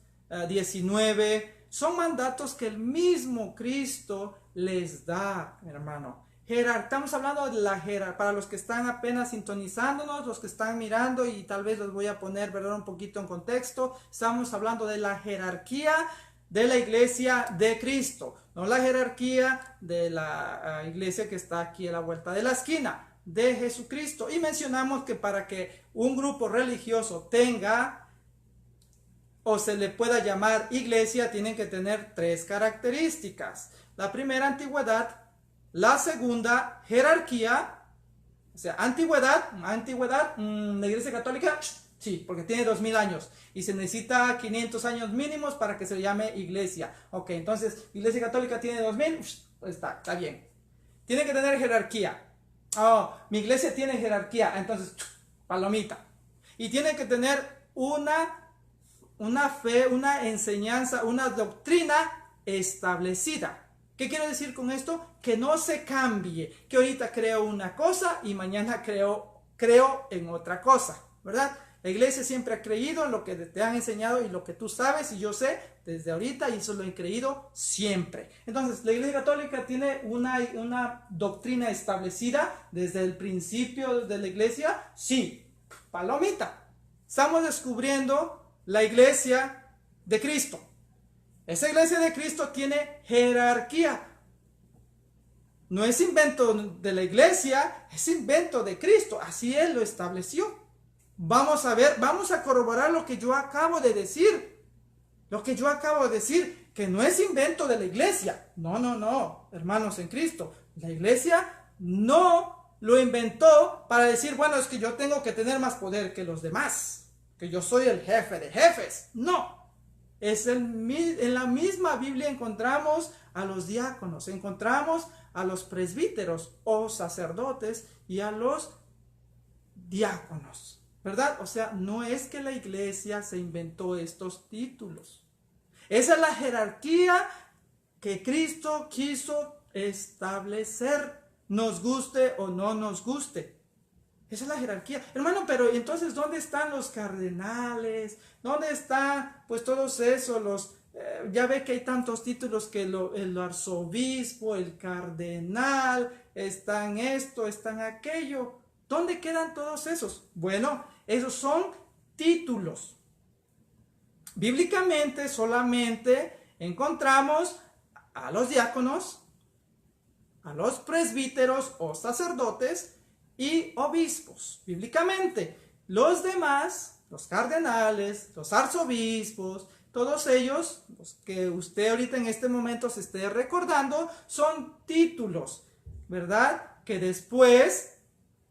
B: 19, son mandatos que el mismo Cristo les da, hermano. Estamos hablando de la jerarquía, para los que están apenas sintonizándonos, los que están mirando, y tal vez los voy a poner, ¿verdad?, un poquito en contexto. Estamos hablando de la jerarquía de la iglesia de Cristo, no la jerarquía de la iglesia que está aquí a la vuelta de la esquina, de Jesucristo. Y mencionamos que para que un grupo religioso tenga o se le pueda llamar iglesia, tienen que tener 3 características. La primera, antigüedad. La segunda, jerarquía. O sea, antigüedad, la iglesia católica, sí, porque tiene 2000 años y se necesita 500 años mínimos para que se llame iglesia. Ok, entonces, iglesia católica tiene 2000, pues está bien. Tiene que tener jerarquía. Mi iglesia tiene jerarquía, entonces, palomita. Y tiene que tener una fe, una enseñanza, una doctrina establecida. ¿Qué quiero decir con esto? Que no se cambie, que ahorita creo una cosa y mañana creo en otra cosa, ¿verdad? La iglesia siempre ha creído en lo que te han enseñado y lo que tú sabes y yo sé desde ahorita, y eso lo he creído siempre. Entonces, la iglesia católica tiene una doctrina establecida desde el principio de la iglesia. Sí, palomita. Estamos descubriendo la iglesia de Cristo. Esa iglesia de Cristo tiene jerarquía. No es invento de la iglesia, es invento de Cristo. Así Él lo estableció. Vamos a ver, vamos a corroborar lo que yo acabo de decir. Lo que yo acabo de decir, que no es invento de la iglesia. No, no, no, hermanos en Cristo. La iglesia no lo inventó para decir, bueno, es que yo tengo que tener más poder que los demás, que yo soy el jefe de jefes. No, en la misma Biblia encontramos a los diáconos, encontramos a los presbíteros o sacerdotes y a los diáconos, ¿verdad? O sea, no es que la iglesia se inventó estos títulos. Esa es la jerarquía que Cristo quiso establecer, nos guste o no nos guste. Esa es la jerarquía. Hermano, pero entonces, ¿dónde están los cardenales? ¿Dónde están, pues, todos esos, ya ve que hay tantos títulos que el arzobispo, el cardenal, están esto, están aquello. ¿Dónde quedan todos esos? Bueno, esos son títulos. Bíblicamente solamente encontramos a los diáconos, a los presbíteros o sacerdotes y obispos. Bíblicamente, los demás, los cardenales, los arzobispos, todos ellos, los que usted ahorita en este momento se esté recordando, son títulos, ¿verdad? Que después,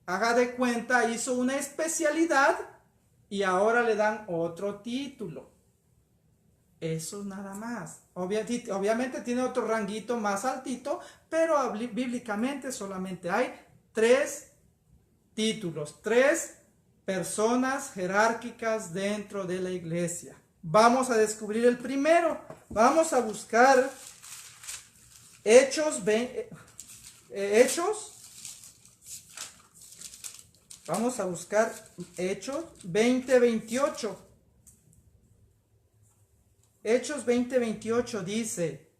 B: haga de cuenta, hizo una especialidad y ahora le dan otro título. Eso nada más. Obviamente tiene otro ranguito más altito, pero bíblicamente solamente hay 3 títulos, 3 personas jerárquicas dentro de la iglesia. Vamos a descubrir el primero. Vamos a buscar Hechos. Vamos a buscar Hechos 20:28. Hechos 20:28 dice: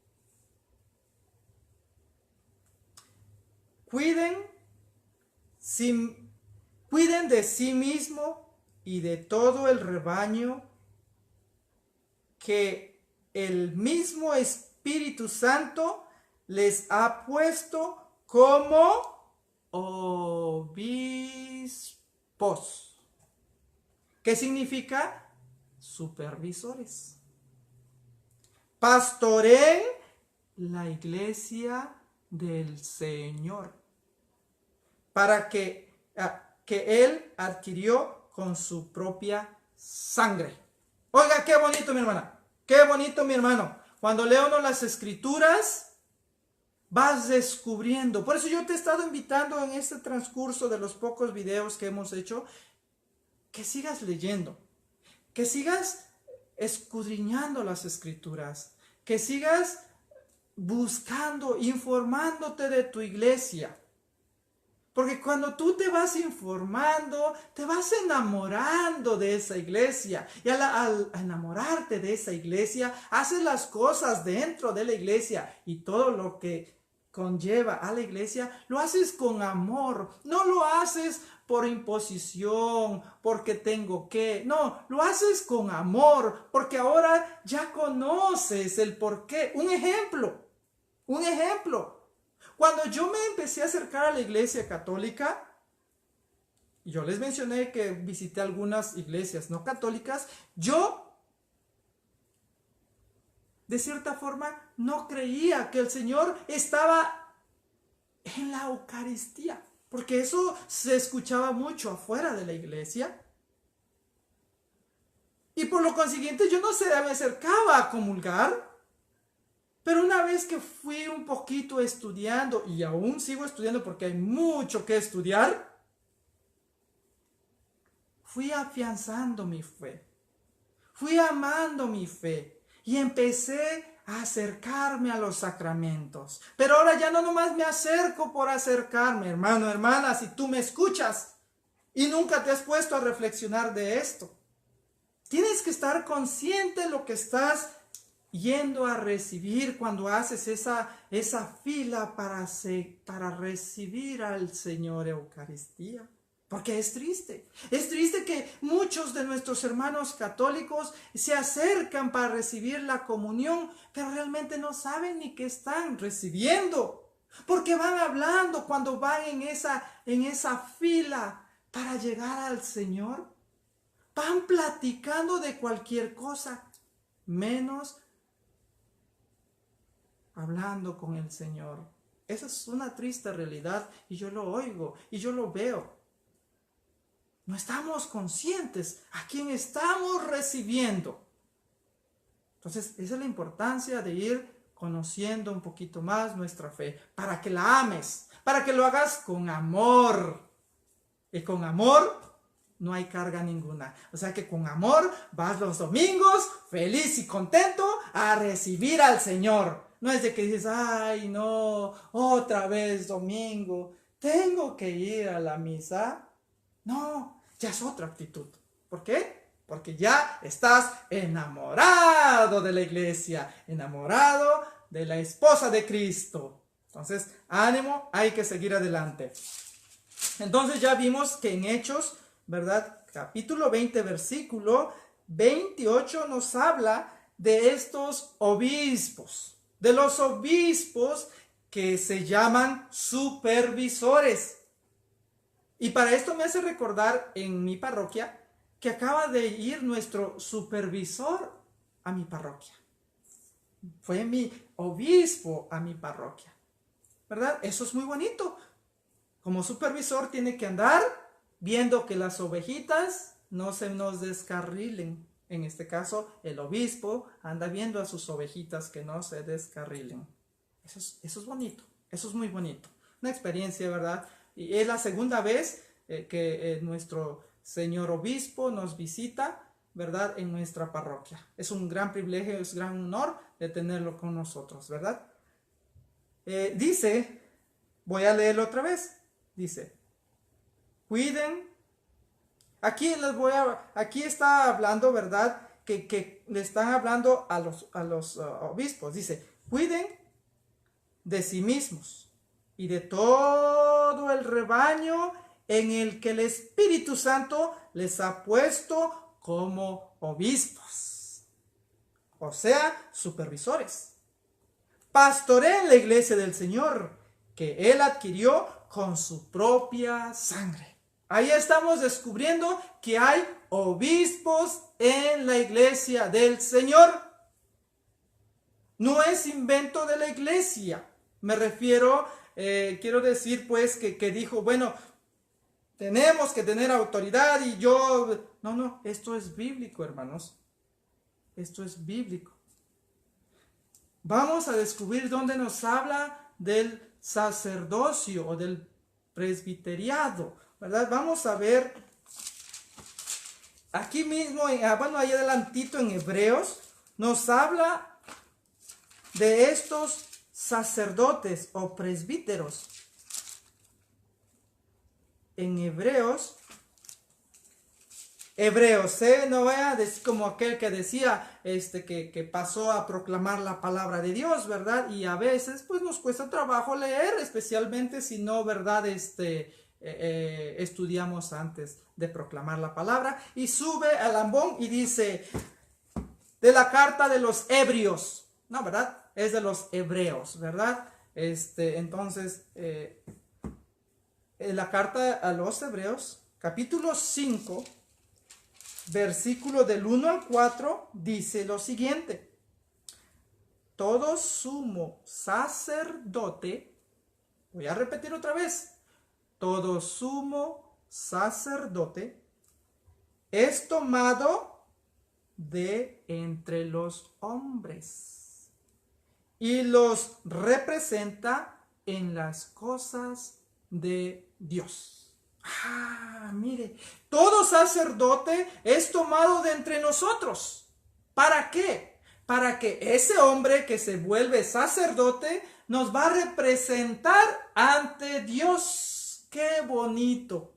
B: cuiden de sí mismo y de todo el rebaño que el mismo Espíritu Santo les ha puesto como obispos. ¿Qué significa? Supervisores. Pastoreen la iglesia del Señor, para que Él adquirió con su propia sangre. Oiga, qué bonito, mi hermana, qué bonito, mi hermano. Cuando leo uno las escrituras, vas descubriendo. Por eso yo te he estado invitando en este transcurso de los pocos videos que hemos hecho, que sigas leyendo, que sigas escudriñando las escrituras, que sigas buscando, informándote de tu iglesia. Porque cuando tú te vas informando, te vas enamorando de esa iglesia. Y al enamorarte de esa iglesia, haces las cosas dentro de la iglesia y todo lo que conlleva a la iglesia, lo haces con amor. No lo haces por imposición, porque tengo que. No, lo haces con amor, porque ahora ya conoces el porqué. Un ejemplo. Cuando yo me empecé a acercar a la iglesia católica, yo les mencioné que visité algunas iglesias no católicas, yo, de cierta forma, no creía que el Señor estaba en la Eucaristía, porque eso se escuchaba mucho afuera de la iglesia. Y por lo consiguiente yo no me acercaba a comulgar. Pero una vez que fui un poquito estudiando, y aún sigo estudiando porque hay mucho que estudiar, fui afianzando mi fe, fui amando mi fe y empecé a acercarme a los sacramentos. Pero ahora ya no nomás me acerco por acercarme, hermano, hermana, si tú me escuchas y nunca te has puesto a reflexionar de esto, tienes que estar consciente de lo que estás yendo a recibir cuando haces esa fila para recibir al Señor Eucaristía. Porque es triste que muchos de nuestros hermanos católicos se acercan para recibir la comunión, pero realmente no saben ni qué están recibiendo. Porque van hablando cuando van en esa fila para llegar al Señor. Van platicando de cualquier cosa, menos hablando con el Señor. Esa es una triste realidad y yo lo oigo y yo lo veo. No estamos conscientes a quién estamos recibiendo. Entonces, esa es la importancia de ir conociendo un poquito más nuestra fe, para que la ames, para que lo hagas con amor. Y con amor no hay carga ninguna. O sea que con amor vas los domingos feliz y contento a recibir al Señor. No es de que dices, ay no, otra vez domingo, tengo que ir a la misa. No, ya es otra actitud. ¿Por qué? Porque ya estás enamorado de la iglesia, enamorado de la esposa de Cristo. Entonces, ánimo, hay que seguir adelante. Entonces ya vimos que en Hechos, ¿verdad? Capítulo 20, versículo 28 nos habla de estos obispos, de los obispos que se llaman supervisores. Y para esto me hace recordar en mi parroquia que acaba de ir nuestro supervisor a mi parroquia. Fue mi obispo a mi parroquia, ¿verdad? Eso es muy bonito. Como supervisor tiene que andar viendo que las ovejitas no se nos descarrilen. En este caso, el obispo anda viendo a sus ovejitas que no se descarrilen. Eso es bonito, eso es muy bonito. Una experiencia, ¿verdad? Y es la segunda vez que nuestro señor obispo nos visita, ¿verdad? En nuestra parroquia. Es un gran privilegio, es un gran honor de tenerlo con nosotros, ¿verdad? Dice, voy a leerlo otra vez, dice, cuiden, aquí está hablando, ¿verdad? Que le están hablando a los obispos, dice, cuiden de sí mismos y de todo el rebaño en el que el Espíritu Santo les ha puesto como obispos, o sea, supervisores. Pastoreen la iglesia del Señor, que Él adquirió con su propia sangre. Ahí estamos descubriendo que hay obispos en la iglesia del Señor. No es invento de la iglesia. Me refiero, quiero decir pues que dijo, bueno, tenemos que tener autoridad y yo... No, esto es bíblico, hermanos. Esto es bíblico. Vamos a descubrir dónde nos habla del sacerdocio o del presbiteriado, ¿verdad? Vamos a ver aquí mismo, bueno, ahí adelantito en Hebreos, nos habla de estos sacerdotes o presbíteros. En Hebreos, no vaya como aquel que decía que pasó a proclamar la palabra de Dios, ¿verdad? Y a veces pues nos cuesta trabajo leer, especialmente si no, ¿verdad? Estudiamos antes de proclamar la palabra, y sube al ambón y dice de la carta de los Hebreos, no, ¿verdad? Es de los hebreos, ¿verdad? Entonces, en la carta a los Hebreos, capítulo 5, versículo del 1 al 4, dice lo siguiente: todo sumo sacerdote, voy a repetir otra vez, todo sumo sacerdote es tomado de entre los hombres y los representa en las cosas de Dios. Mire, todo sacerdote es tomado de entre nosotros. ¿Para qué? Para que ese hombre que se vuelve sacerdote nos va a representar ante Dios. ¡Qué bonito!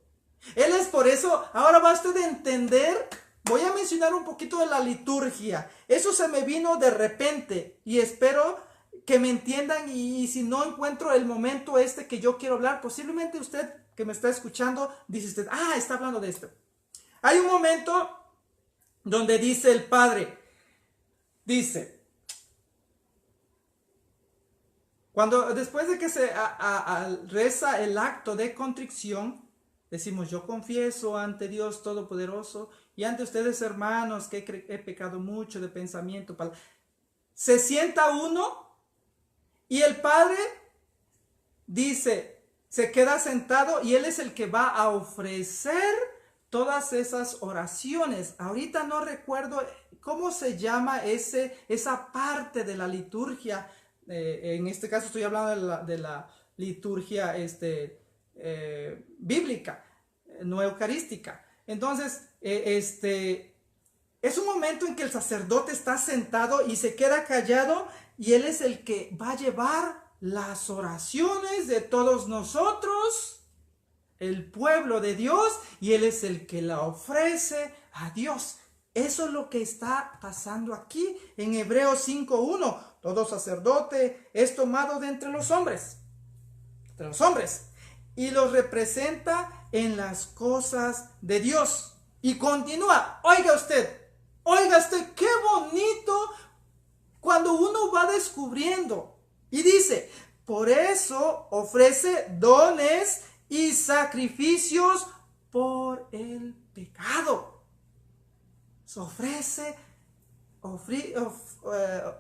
B: Él es por eso, ahora basta de entender, voy a mencionar un poquito de la liturgia. Eso se me vino de repente y espero que me entiendan, y si no encuentro el momento que yo quiero hablar, posiblemente usted que me está escuchando, dice usted, está hablando de esto. Hay un momento donde dice el Padre, dice, Cuando después de que se reza el acto de contrición, decimos, yo confieso ante Dios Todopoderoso y ante ustedes, hermanos, que he pecado mucho de pensamiento. Se sienta uno y el Padre dice, se queda sentado y Él es el que va a ofrecer todas esas oraciones. Ahorita no recuerdo cómo se llama esa parte de la liturgia. En este caso estoy hablando de la liturgia bíblica, no eucarística. Entonces, es un momento en que el sacerdote está sentado y se queda callado y él es el que va a llevar las oraciones de todos nosotros, el pueblo de Dios, y él es el que la ofrece a Dios. Eso es lo que está pasando aquí en Hebreos 5:1. Todo sacerdote es tomado de entre los hombres, y los representa en las cosas de Dios. Y continúa, oiga usted, qué bonito cuando uno va descubriendo. Y dice, por eso ofrece dones y sacrificios por el pecado. Se ofrece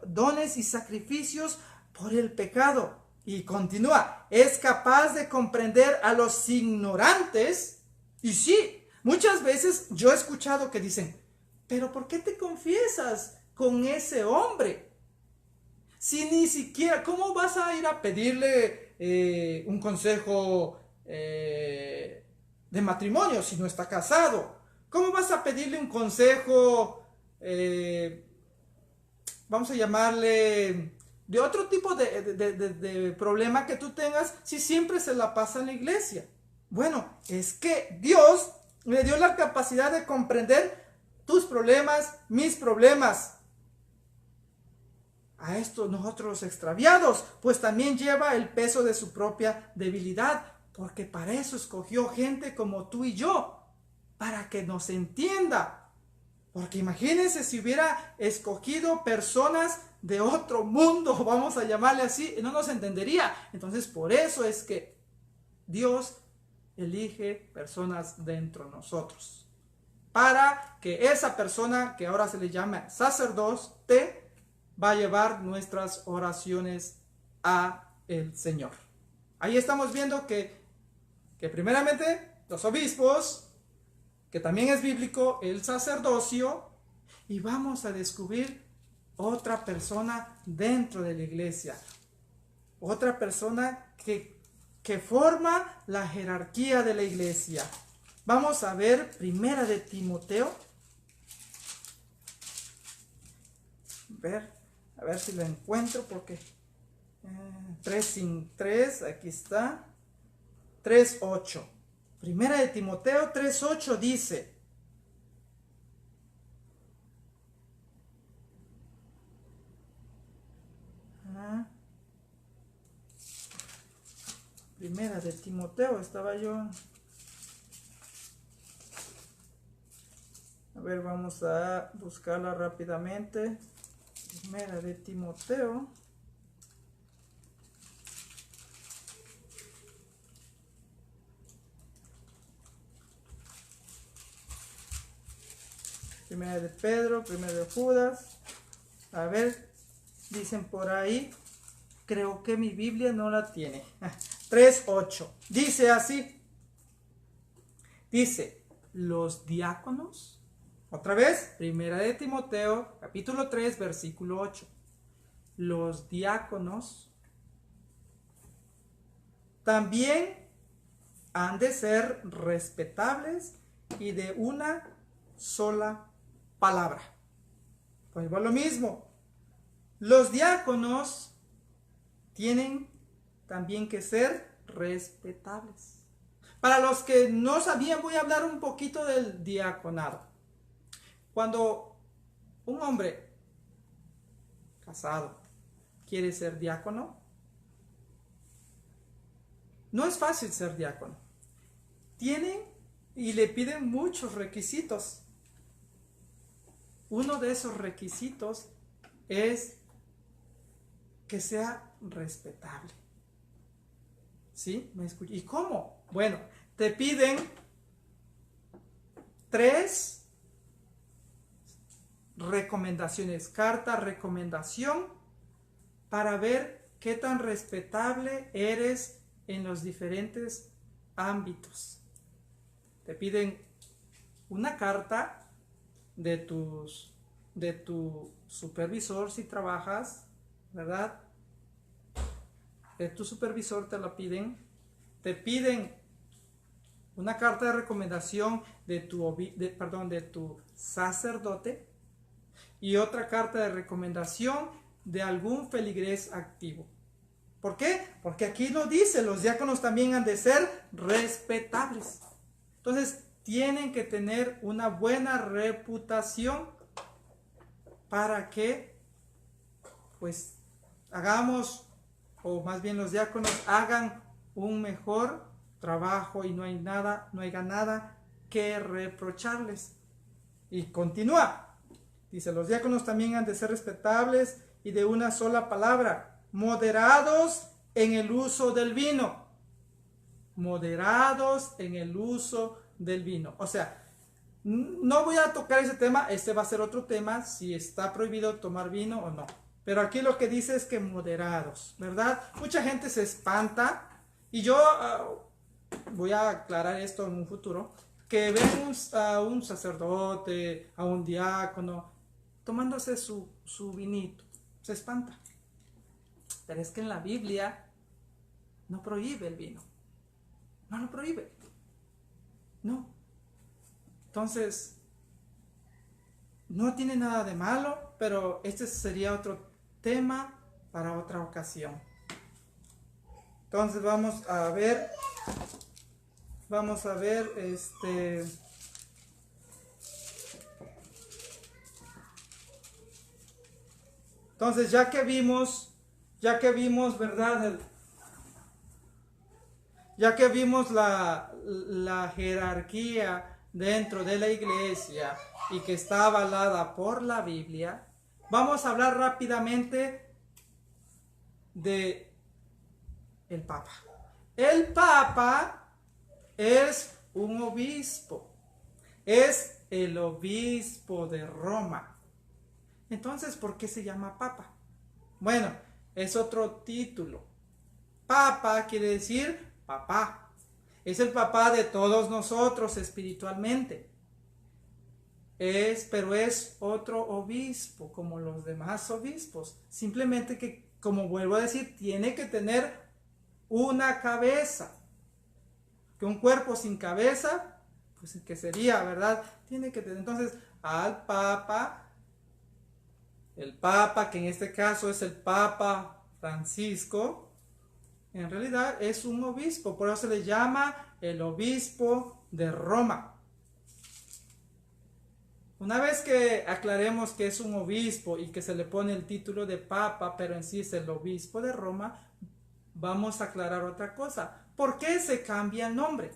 B: dones y sacrificios por el pecado. Y continúa, es capaz de comprender a los ignorantes. Y sí, muchas veces yo he escuchado que dicen, pero ¿por qué te confiesas con ese hombre? Si ni siquiera, ¿cómo vas a ir a pedirle un consejo de matrimonio si no está casado? ¿Cómo vas a pedirle un consejo, vamos a llamarle, de otro tipo de problema que tú tengas si siempre se la pasa en la iglesia? Bueno, es que Dios me dio la capacidad de comprender tus problemas, mis problemas. A estos nosotros extraviados, pues también lleva el peso de su propia debilidad, porque para eso escogió gente como tú y yo, para que nos entienda. Porque imagínense si hubiera escogido personas de otro mundo, vamos a llamarle así, no nos entendería. Entonces por eso es que Dios elige personas dentro de nosotros, para que esa persona que ahora se le llama sacerdote va a llevar nuestras oraciones a el Señor. Ahí estamos viendo que primeramente los obispos, que también es bíblico, el sacerdocio, y vamos a descubrir otra persona dentro de la iglesia, otra persona que forma la jerarquía de la iglesia. Vamos a ver Primera de Timoteo. A ver si lo encuentro, porque 3:3, aquí está, 3:8. Primera de Timoteo 3:8 dice, Primera de Timoteo, estaba yo. A ver, vamos a buscarla rápidamente. Primera de Timoteo. Primera de Pedro, primera de Judas. A ver, dicen por ahí. Creo que mi Biblia no la tiene. 3:8. Dice así. Dice, los diáconos. Otra vez, Primera de Timoteo, capítulo 3, versículo 8. Los diáconos también han de ser respetables y de una sola palabra. Pues va lo mismo. Los diáconos tienen también que ser respetables. Para los que no sabían, voy a hablar un poquito del diaconado. Cuando un hombre casado quiere ser diácono, no es fácil ser diácono. Tienen y le piden muchos requisitos. Uno de esos requisitos es que sea respetable. ¿Sí? ¿Me escucha? ¿Y cómo? Bueno, te piden 3 recomendaciones, carta recomendación, para ver qué tan respetable eres en los diferentes ámbitos. Te piden una carta de tu supervisor si trabajas, ¿verdad? De tu supervisor te la piden. Te piden una carta de recomendación de tu sacerdote y otra carta de recomendación de algún feligrés activo. ¿Por qué? Porque aquí lo dice, los diáconos también han de ser respetables. Entonces, tienen que tener una buena reputación para que, pues, hagamos, o más bien los diáconos hagan un mejor trabajo y no haya nada que reprocharles. Y continúa. Dice, los diáconos también han de ser respetables y de una sola palabra, moderados en el uso del vino. Moderados en el uso del vino. O sea, no voy a tocar ese tema, este va a ser otro tema, si está prohibido tomar vino o no. Pero aquí lo que dice es que moderados, ¿verdad? Mucha gente se espanta y yo voy a aclarar esto en un futuro, que ven a un sacerdote, a un diácono, tomándose su vinito, se espanta. Pero es que en la Biblia no prohíbe el vino, no lo prohíbe, no. Entonces, no tiene nada de malo, pero este sería otro tema para otra ocasión. Entonces vamos a ver, entonces ya que vimos, ¿verdad? Ya que vimos la jerarquía dentro de la iglesia y que está avalada por la Biblia, vamos a hablar rápidamente de el Papa. El Papa es un obispo, es el obispo de Roma. Entonces, ¿por qué se llama Papa? Bueno, es otro título. Papa quiere decir papá. Es el papá de todos nosotros espiritualmente. Pero es otro obispo, como los demás obispos. Simplemente que, como vuelvo a decir, tiene que tener una cabeza. Que un cuerpo sin cabeza, pues que sería, ¿verdad? Tiene que tener entonces al Papa. El Papa, que en este caso es el Papa Francisco, en realidad es un obispo, por eso se le llama el obispo de Roma. Una vez que aclaremos que es un obispo y que se le pone el título de Papa, pero en sí es el obispo de Roma, vamos a aclarar otra cosa. ¿Por qué se cambia el nombre?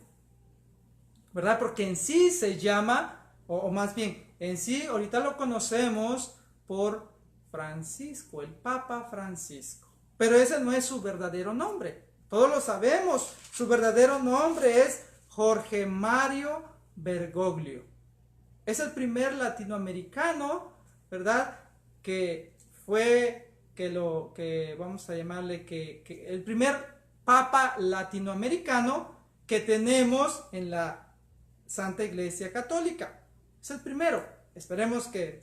B: ¿Verdad? Porque en sí se llama, o más bien, en sí ahorita lo conocemos por Francisco, el Papa Francisco. Pero ese no es su verdadero nombre. Todos lo sabemos. Su verdadero nombre es Jorge Mario Bergoglio. Es el primer latinoamericano, ¿verdad? Vamos a llamarle el primer Papa latinoamericano que tenemos en la Santa Iglesia Católica. Es el primero. Esperemos que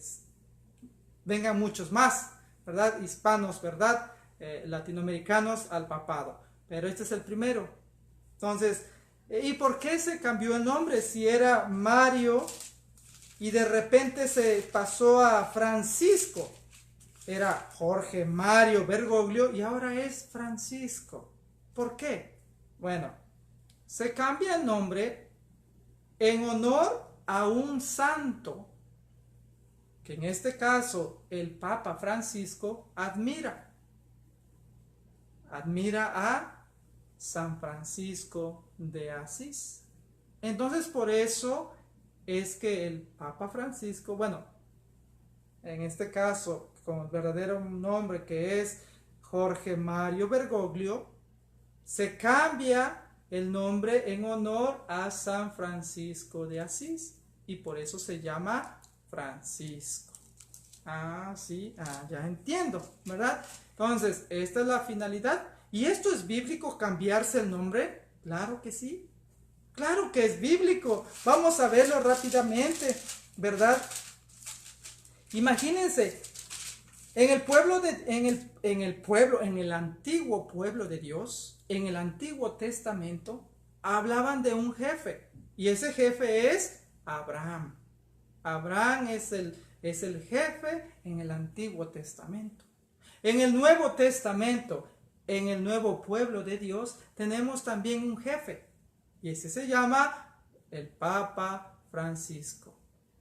B: vengan muchos más, ¿verdad? Hispanos, ¿verdad? Latinoamericanos al papado. Pero este es el primero. Entonces, ¿y por qué se cambió el nombre? Si era Mario y de repente se pasó a Francisco. Era Jorge Mario Bergoglio y ahora es Francisco. ¿Por qué? Bueno, se cambia el nombre en honor a un santo que en este caso el Papa Francisco admira a San Francisco de Asís. Entonces por eso es que el Papa Francisco, bueno, en este caso con el verdadero nombre que es Jorge Mario Bergoglio, se cambia el nombre en honor a San Francisco de Asís y por eso se llama Francisco. Ah, sí, ya entiendo, ¿verdad? Entonces, esta es la finalidad. ¿Y esto es bíblico, cambiarse el nombre? Claro que sí. Claro que es bíblico. Vamos a verlo rápidamente, ¿verdad? Imagínense, en el antiguo pueblo de Dios, en el Antiguo Testamento, hablaban de un jefe. Y ese jefe es Abraham. Abraham es el jefe en el Antiguo Testamento. En el Nuevo Testamento, en el nuevo pueblo de Dios, tenemos también un jefe. Y ese se llama el Papa Francisco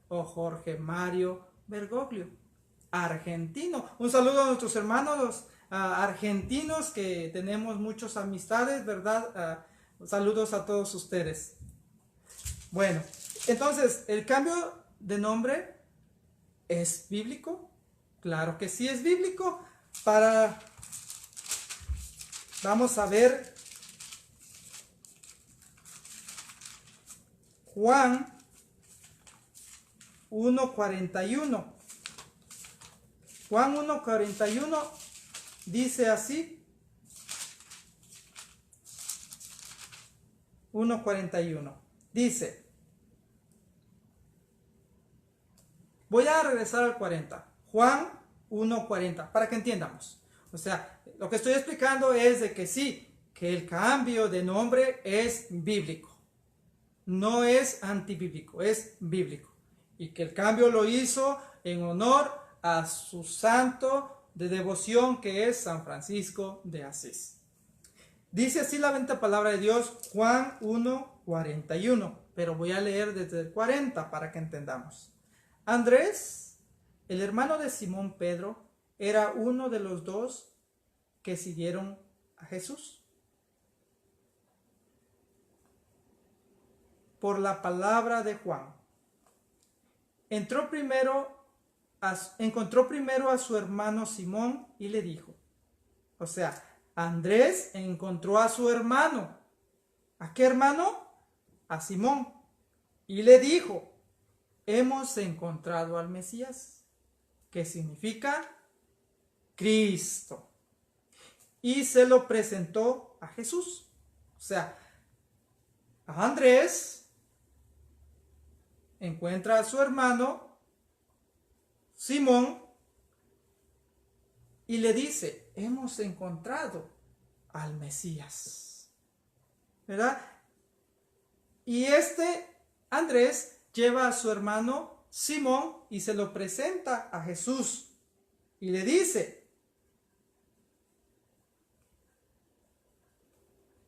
B: o Jorge Mario Bergoglio, argentino. Un saludo a nuestros hermanos argentinos, que tenemos muchas amistades, ¿verdad? Saludos a todos ustedes. Bueno, entonces, ¿el cambio de nombre es bíblico? Claro que sí es bíblico. Vamos a ver Juan 1:41. Juan 1:41 dice así. 1:41 dice, voy a regresar al 40. Juan 1:40, para que entiendamos. O sea, lo que estoy explicando es de que sí, que el cambio de nombre es bíblico. No es antibíblico, es bíblico. Y que el cambio lo hizo en honor a su santo de devoción, que es San Francisco de Asís. Dice así la bendita palabra de Dios, Juan 1:41. Pero voy a leer desde el 40 para que entendamos. Andrés, el hermano de Simón Pedro, era uno de los dos que siguieron a Jesús. Por la palabra de Juan. Encontró primero a su hermano Simón y le dijo. O sea, Andrés encontró a su hermano. ¿A qué hermano? A Simón. Y le dijo, hemos encontrado al Mesías, que significa Cristo. Y se lo presentó a Jesús. O sea, a Andrés encuentra a su hermano Simón y le dice, hemos encontrado al Mesías, ¿verdad? Y Andrés lleva a su hermano Simón y se lo presenta a Jesús y le dice,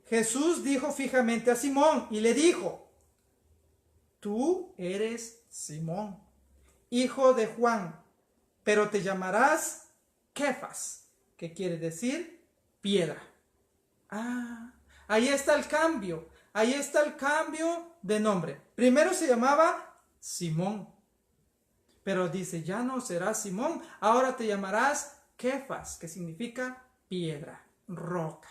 B: Jesús dijo fijamente a Simón y le dijo, tú eres Simón, hijo de Juan, pero te llamarás Kefas, que quiere decir piedra. Ahí está el cambio. Ahí está el cambio de nombre. Primero se llamaba Simón, pero dice, ya no serás Simón, ahora te llamarás Kefas, que significa piedra, roca.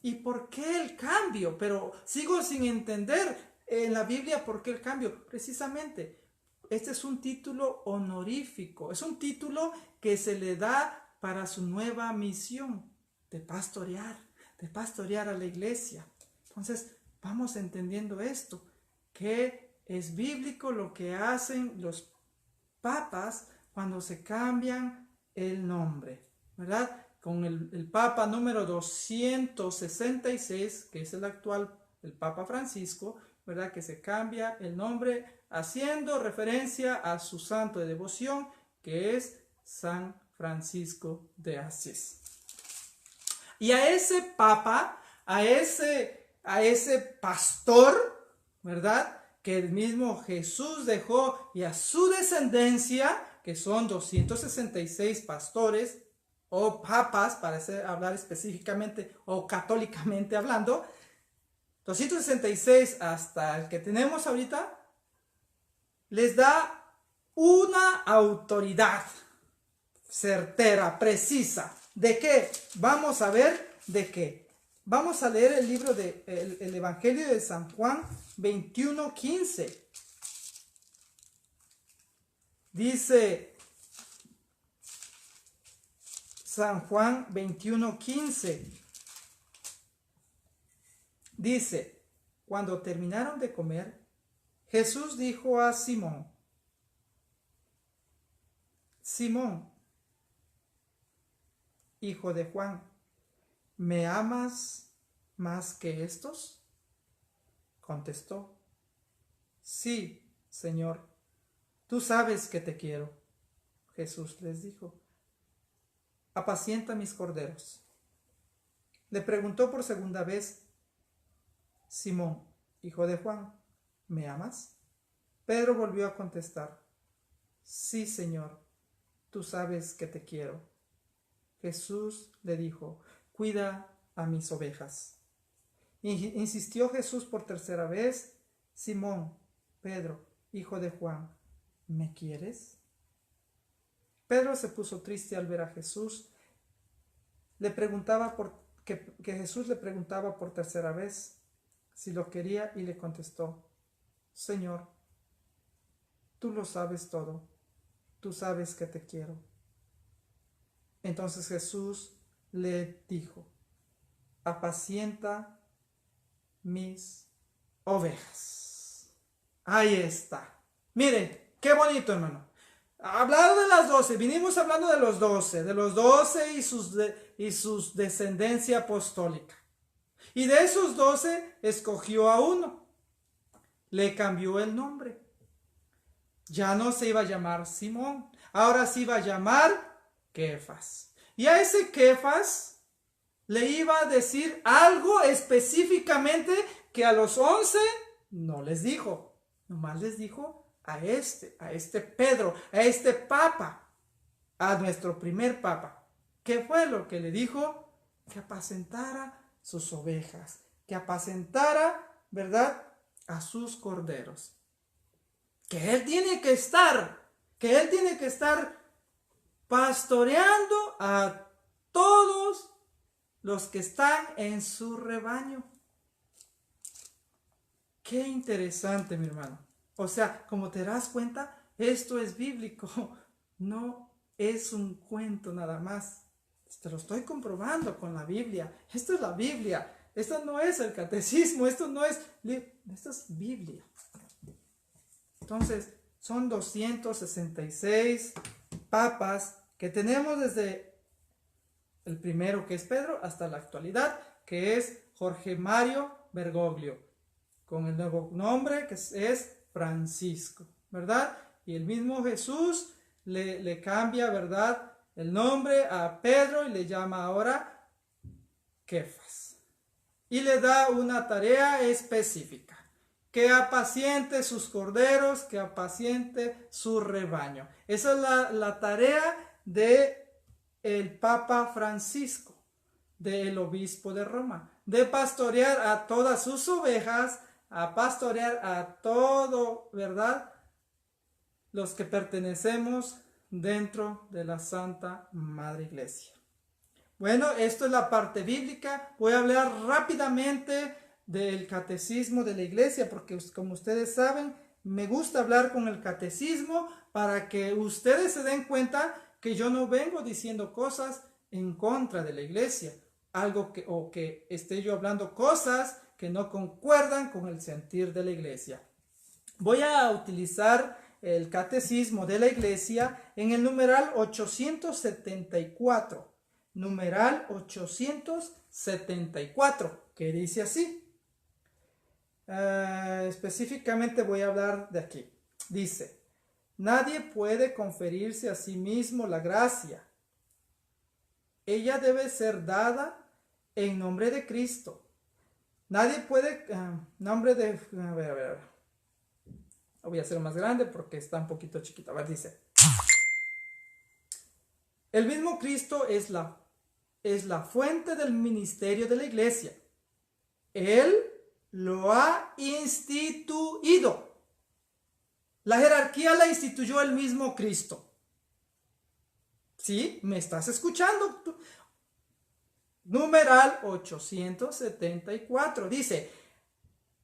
B: ¿Y por qué el cambio? Pero sigo sin entender en la Biblia por qué el cambio. Precisamente, este es un título honorífico, es un título que se le da para su nueva misión de pastorear a la iglesia. Entonces, vamos entendiendo esto, que es bíblico lo que hacen los papas cuando se cambian el nombre, ¿verdad? Con el Papa número 266, que es el actual, el Papa Francisco, ¿verdad? Que se cambia el nombre haciendo referencia a su santo de devoción, que es San Francisco de Asís. Y a ese Papa, a ese pastor, ¿verdad? Que el mismo Jesús dejó, y a su descendencia, que son 266 pastores, o papas, para hablar específicamente o católicamente hablando, 266 hasta el que tenemos ahorita, les da una autoridad certera, precisa. ¿De qué? Vamos a ver de qué. Vamos a leer el libro de el Evangelio de San Juan 21:15. Dice San Juan 21:15. Dice, cuando terminaron de comer, Jesús dijo a Simón, Simón, hijo de Juan, ¿me amas más que estos? Contestó, sí, Señor, tú sabes que te quiero. Jesús les dijo, apacienta mis corderos. Le preguntó por segunda vez, Simón, hijo de Juan, ¿me amas? Pedro volvió a contestar, sí, Señor, tú sabes que te quiero. Jesús le dijo, cuida a mis ovejas. Insistió Jesús por tercera vez, Simón, Pedro, hijo de Juan, ¿me quieres? Pedro se puso triste al ver a Jesús. Que Jesús le preguntaba por tercera vez si lo quería y le contestó, Señor, tú lo sabes todo, tú sabes que te quiero. Entonces Jesús le dijo, apacienta mis ovejas. Ahí está. Mire, qué bonito, hermano. Hablando de las 12, vinimos hablando de los 12 y sus descendencia apostólica. Y de esos 12 escogió a uno. Le cambió el nombre. Ya no se iba a llamar Simón, ahora se iba a llamar Kefas. Y a ese Kefas le iba a decir algo específicamente que a los 11 no les dijo. Nomás les dijo a este Pedro, a este papa, a nuestro primer papa. ¿Qué fue lo que le dijo? Que apacentara sus ovejas, que apacentara, ¿verdad?, a sus corderos. Que él tiene que estar pastoreando a todos los que están en su rebaño. Qué interesante, mi hermano. O sea, como te das cuenta, esto es bíblico, no es un cuento nada más. Te lo estoy comprobando con la Biblia. Esto es la Biblia. Esto no es el catecismo, esto es Biblia. Entonces, son 266 papas que tenemos desde el primero, que es Pedro, hasta la actualidad, que es Jorge Mario Bergoglio, con el nuevo nombre que es Francisco, ¿verdad? Y el mismo Jesús le cambia, ¿verdad?, el nombre a Pedro y le llama ahora Kefas. Y le da una tarea específica, que apaciente sus corderos, que apaciente su rebaño. Esa es la tarea del Papa Francisco, del obispo de Roma, de pastorear a todas sus ovejas, a pastorear a todo, ¿verdad?, los que pertenecemos dentro de la Santa Madre Iglesia. Bueno, esto es la parte bíblica. Voy a hablar rápidamente del catecismo de la iglesia, porque como ustedes saben, me gusta hablar con el catecismo para que ustedes se den cuenta que yo no vengo diciendo cosas en contra de la iglesia, o que esté yo hablando cosas que no concuerdan con el sentir de la iglesia. Voy a utilizar el catecismo de la iglesia en el numeral 874. Numeral 874, que dice así. Específicamente voy a hablar de aquí. Dice, nadie puede conferirse a sí mismo la gracia. Ella debe ser dada en nombre de Cristo. Nadie puede, voy a hacer más grande porque está un poquito chiquito. A ver, dice, el mismo Cristo es la fuente del ministerio de la iglesia. Él lo ha instituido. La jerarquía la instituyó el mismo Cristo. ¿Sí? ¿Me estás escuchando? Numeral 874 dice,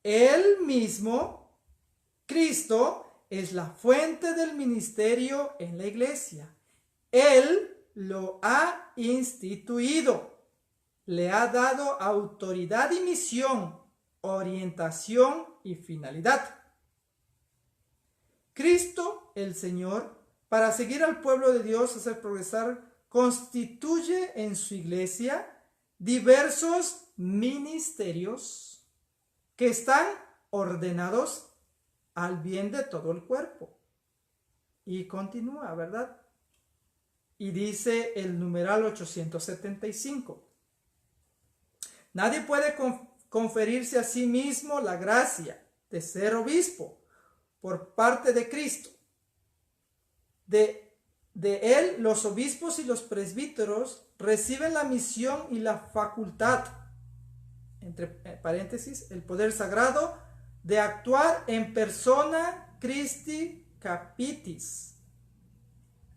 B: el mismo Cristo es la fuente del ministerio en la iglesia. Él lo ha instituido, le ha dado autoridad y misión, orientación y finalidad. Cristo, el Señor, para seguir al pueblo de Dios, hacer progresar, constituye en su iglesia diversos ministerios que están ordenados al bien de todo el cuerpo. Y continúa, ¿verdad? Y dice el numeral 875. Nadie puede conferirse a sí mismo la gracia de ser obispo por parte de Cristo. De él, los obispos y los presbíteros reciben la misión y la facultad, entre paréntesis, el poder sagrado, de actuar en persona Christi Capitis.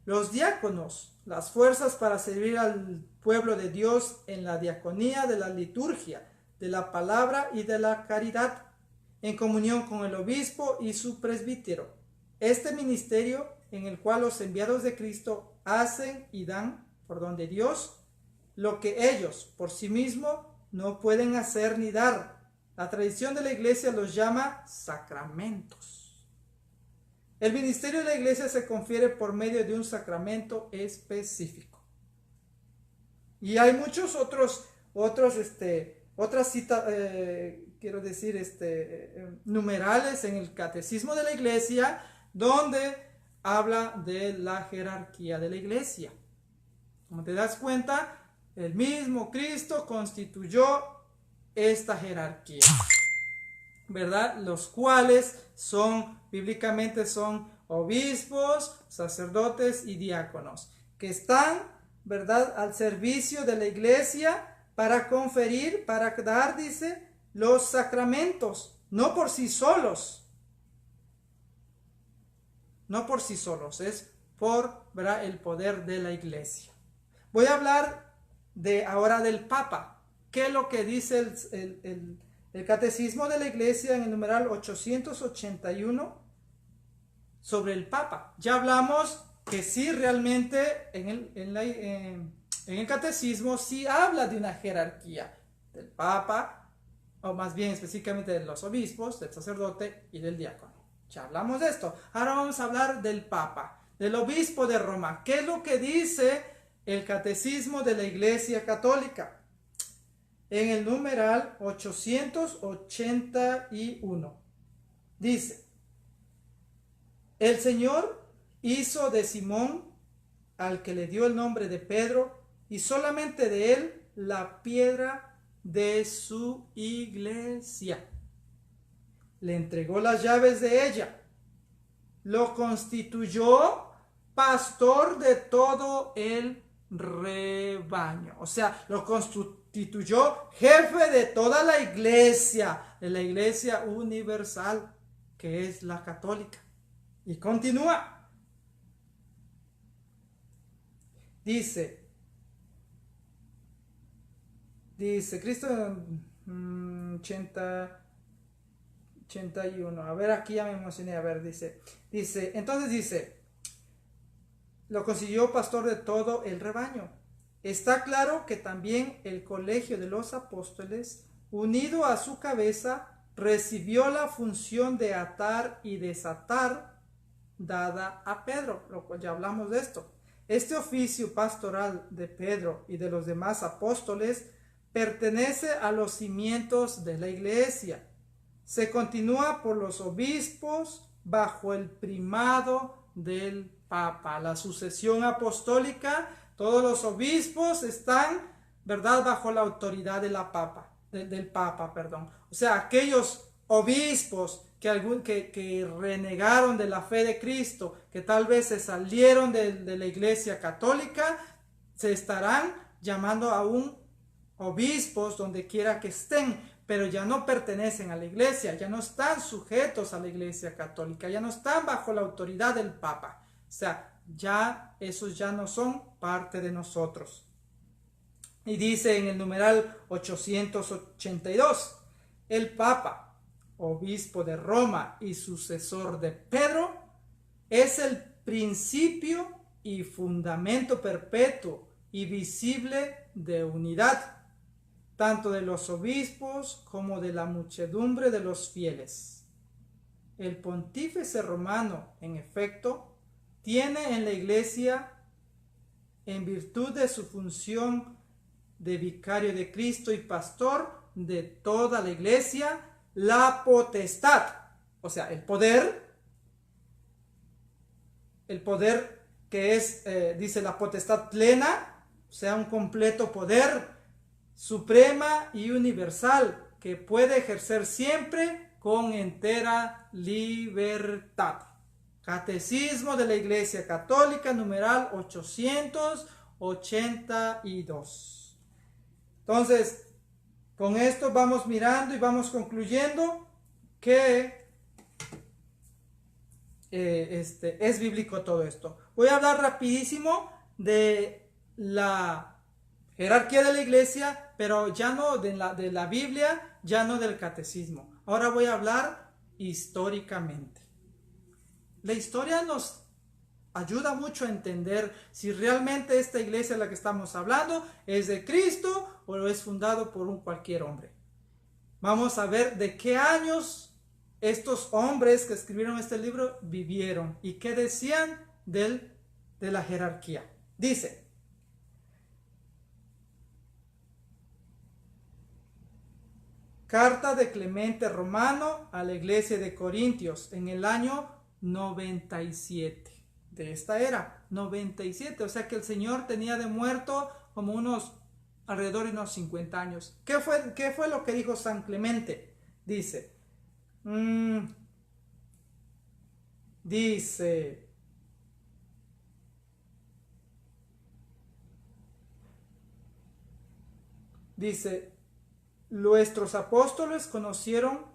B: Los diáconos, las fuerzas para servir al pueblo de Dios en la diaconía de la liturgia, de la palabra y de la caridad, en comunión con el obispo y su presbítero. Este ministerio en el cual los enviados de Cristo hacen y dan por don de Dios lo que ellos por sí mismos no pueden hacer ni dar. La tradición de la iglesia los llama sacramentos. El ministerio de la iglesia se confiere por medio de un sacramento específico. Y hay muchos otras citas, numerales en el catecismo de la iglesia donde habla de la jerarquía de la iglesia. Como te das cuenta, el mismo Cristo constituyó esta jerarquía, ¿verdad? Los cuales bíblicamente son obispos, sacerdotes y diáconos, que están, ¿verdad?, al servicio de la iglesia para conferir, para dar, dice, los sacramentos, no por sí solos. No por sí solos, es por, ¿verdad?, el poder de la iglesia. Voy a hablar ahora del Papa. ¿Qué es lo que dice el catecismo de la iglesia en el numeral 881 sobre el Papa? Ya hablamos que sí, realmente en el catecismo sí habla de una jerarquía del Papa, o más bien específicamente de los obispos, del sacerdote y del diácono. Ya hablamos de esto. Ahora vamos a hablar del Papa, del obispo de Roma. ¿Qué es lo que dice el catecismo de la Iglesia Católica? En el numeral 881 dice: el Señor hizo de Simón, al que le dio el nombre de Pedro, y solamente de él, la piedra de su iglesia. Le entregó las llaves de ella, lo constituyó pastor de todo el rebaño, o sea, lo constituyó jefe de toda la iglesia, de la iglesia universal, que es la católica. Y continúa, dice Cristo 81, a ver, aquí ya me emocioné, a ver, entonces dice, lo consiguió pastor de todo el rebaño. Está claro que también el colegio de los apóstoles, unido a su cabeza, recibió la función de atar y desatar dada a Pedro, lo cual ya hablamos de esto. Este oficio pastoral de Pedro y de los demás apóstoles pertenece a los cimientos de la iglesia. Se continúa por los obispos bajo el primado del Papa. La sucesión apostólica, todos los obispos están, ¿verdad?, bajo la autoridad de del Papa. O sea, aquellos obispos que renegaron de la fe de Cristo, que tal vez se salieron de la iglesia católica, se estarán llamando aún obispos donde quiera que estén, pero ya no pertenecen a la iglesia, ya no están sujetos a la iglesia católica, ya no están bajo la autoridad del Papa. O sea, ya esos ya no son parte de nosotros. Y dice en el numeral 882, el Papa, obispo de Roma y sucesor de Pedro, es el principio y fundamento perpetuo y visible de unidad, tanto de los obispos como de la muchedumbre de los fieles. El pontífice romano, en efecto, tiene en la Iglesia, en virtud de su función de vicario de Cristo y pastor de toda la Iglesia, la potestad, o sea, el poder que es, dice, la potestad plena, o sea, un completo poder, suprema y universal, que puede ejercer siempre con entera libertad. Catecismo de la Iglesia Católica, numeral 882. Entonces, con esto vamos mirando y vamos concluyendo que es bíblico todo esto. Voy a hablar rapidísimo de la jerarquía de la iglesia, pero ya no de la Biblia, ya no del catecismo. Ahora voy a hablar históricamente. La historia nos ayuda mucho a entender si realmente esta iglesia de la que estamos hablando es de Cristo o lo es fundado por un cualquier hombre. Vamos a ver de qué años estos hombres que escribieron este libro vivieron y qué decían de la jerarquía. Dice: carta de Clemente Romano a la iglesia de Corintios en el año 97 de esta era, 97, o sea que el Señor tenía de muerto como alrededor de unos 50 años. ¿Qué fue lo que dijo San Clemente? Dice, nuestros apóstoles conocieron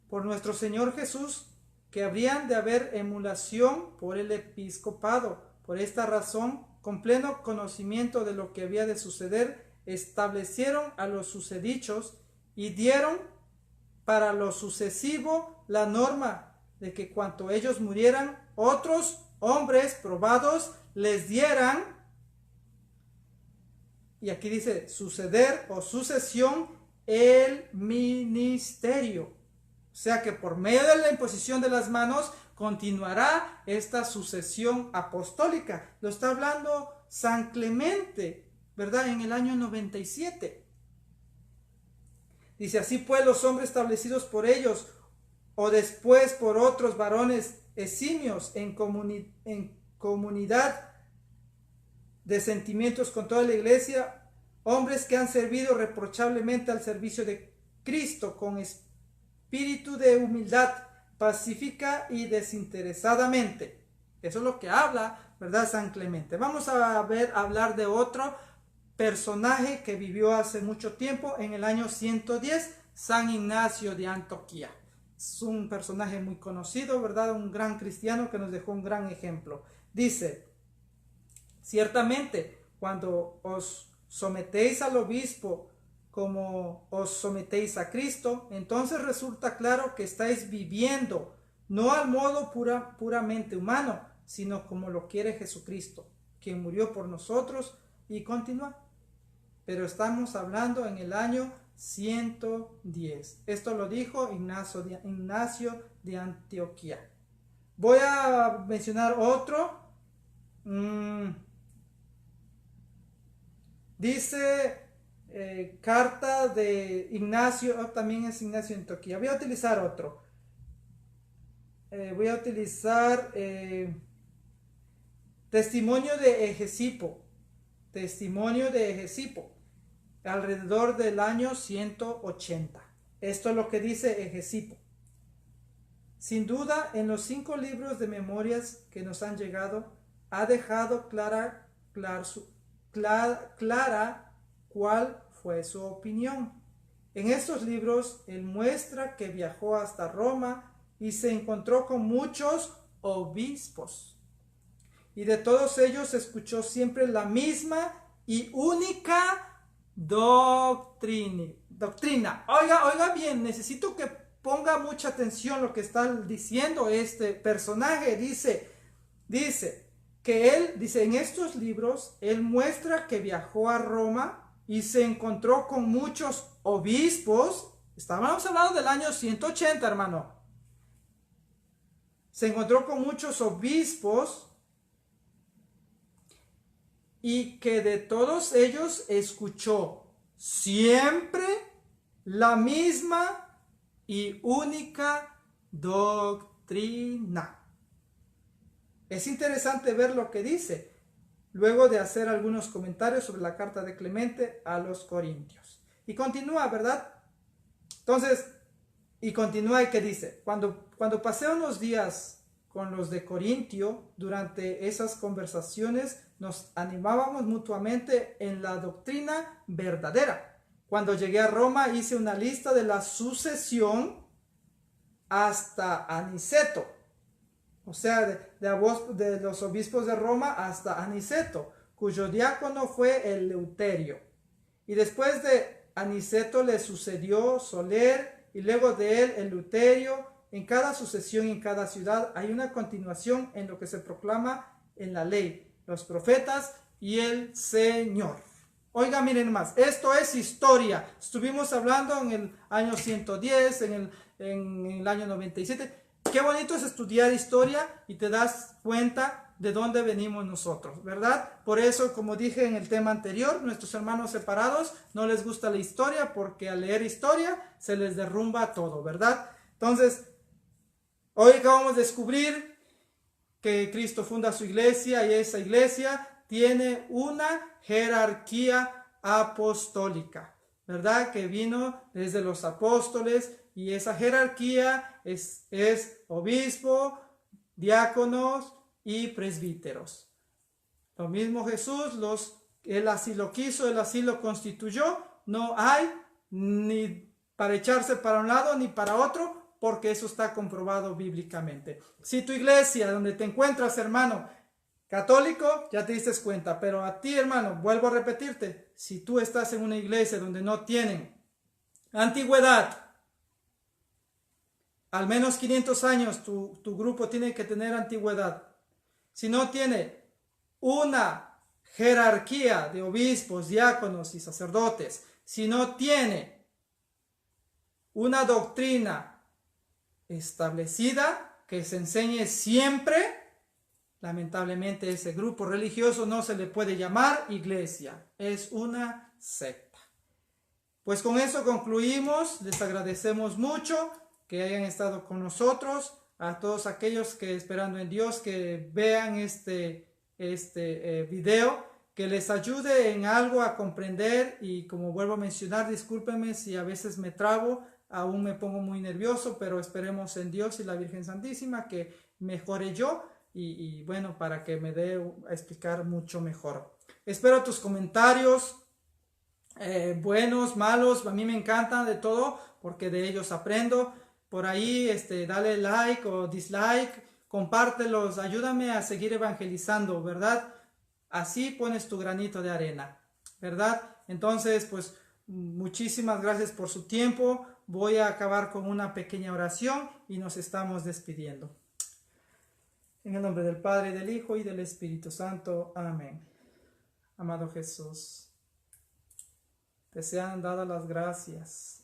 B: por nuestro Señor Jesús que habrían de haber emulación por el episcopado. Por esta razón, con pleno conocimiento de lo que había de suceder, establecieron a los susodichos y dieron para lo sucesivo la norma de que cuanto ellos murieran, otros hombres probados les dieran, y aquí dice suceder o sucesión, el ministerio. O sea que por medio de la imposición de las manos continuará esta sucesión apostólica. Lo está hablando San Clemente, ¿verdad? En el año 97. Dice, así pues los hombres establecidos por ellos o después por otros varones eximios en comunidad de sentimientos con toda la iglesia, hombres que han servido reprochablemente al servicio de Cristo con espíritu de humildad pacífica y desinteresadamente. Eso es lo que habla, ¿verdad? San Clemente. Vamos a hablar de otro personaje que vivió hace mucho tiempo, en el año 110, San Ignacio de Antioquía. Es un personaje muy conocido, ¿verdad? Un gran cristiano que nos dejó un gran ejemplo. Dice, ciertamente, cuando os sometéis al obispo como os sometéis a Cristo, entonces resulta claro que estáis viviendo no al modo puramente humano, sino como lo quiere Jesucristo, quien murió por nosotros, y continúa. Pero estamos hablando en el año 110. Esto lo dijo Ignacio de Antioquía. Voy a mencionar otro. Dice carta de Ignacio, también es Ignacio de Antioquía. Voy a utilizar otro. Voy a utilizar testimonio de Hegesipo. Testimonio de Hegesipo, alrededor del año 180. Esto es lo que dice Hegesipo. Sin duda, en los 5 libros de memorias que nos han llegado, ha dejado clara cuál fue su opinión. En estos libros, él muestra que viajó hasta Roma y se encontró con muchos obispos. y de todos ellos escuchó siempre la misma y única doctrina. Oiga bien, necesito que ponga mucha atención lo que está diciendo este personaje. Dice que él, dice en estos libros, él muestra que viajó a Roma y se encontró con muchos obispos. Estábamos hablando del año 180, hermano. Se encontró con muchos obispos y que de todos ellos escuchó siempre la misma y única doctrina. Es interesante ver lo que dice, luego de hacer algunos comentarios sobre la carta de Clemente a los Corintios. Y continúa, ¿verdad? Entonces, y continúa y que dice, cuando pasé unos días con los de Corintio, durante esas conversaciones nos animábamos mutuamente en la doctrina verdadera. Cuando llegué a Roma hice una lista de la sucesión hasta Aniceto, o sea, de los obispos de Roma hasta Aniceto, cuyo diácono fue Eleuterio. Y después de Aniceto le sucedió Soler, y luego de él Eleuterio. En cada sucesión y en cada ciudad hay una continuación en lo que se proclama en la ley, los profetas y el Señor. Oiga, miren más, esto es historia. Estuvimos hablando en el año 110, en el año 97. Qué bonito es estudiar historia y te das cuenta de dónde venimos nosotros, ¿verdad? Por eso, como dije en el tema anterior, nuestros hermanos separados no les gusta la historia porque al leer historia se les derrumba todo, ¿verdad? Entonces, hoy acabamos de descubrir que Cristo funda su iglesia y esa iglesia tiene una jerarquía apostólica, ¿verdad? Que vino desde los apóstoles y esa jerarquía es obispo, diáconos y presbíteros. Lo mismo Jesús, él así lo quiso, él así lo constituyó. No hay ni para echarse para un lado ni para otro, porque eso está comprobado bíblicamente. Si tu iglesia, donde te encuentras, hermano, católico, ya te diste cuenta, pero a ti, hermano, vuelvo a repetirte, si tú estás en una iglesia donde no tienen antigüedad, al menos 500 años, tu grupo tiene que tener antigüedad. Si no tiene una jerarquía de obispos, diáconos y sacerdotes, si no tiene una doctrina establecida que se enseñe siempre, lamentablemente ese grupo religioso no se le puede llamar iglesia, es una secta. Pues con eso concluimos, les agradecemos mucho que hayan estado con nosotros, a todos aquellos que esperando en Dios que vean este video, que les ayude en algo a comprender. Y como vuelvo a mencionar, discúlpenme si a veces me trabo, aún me pongo muy nervioso, pero esperemos en Dios y la Virgen Santísima que mejore yo y bueno, para que me dé a explicar mucho mejor. Espero tus comentarios, buenos, malos, a mí me encantan de todo porque de ellos aprendo. Por ahí dale like o dislike, compártelos, ayúdame a seguir evangelizando, ¿verdad? Así pones tu granito de arena, ¿verdad? Entonces, pues muchísimas gracias por su tiempo. Voy a acabar con una pequeña oración y nos estamos despidiendo. En el nombre del Padre, del Hijo y del Espíritu Santo. Amén. Amado Jesús, te sean dadas las gracias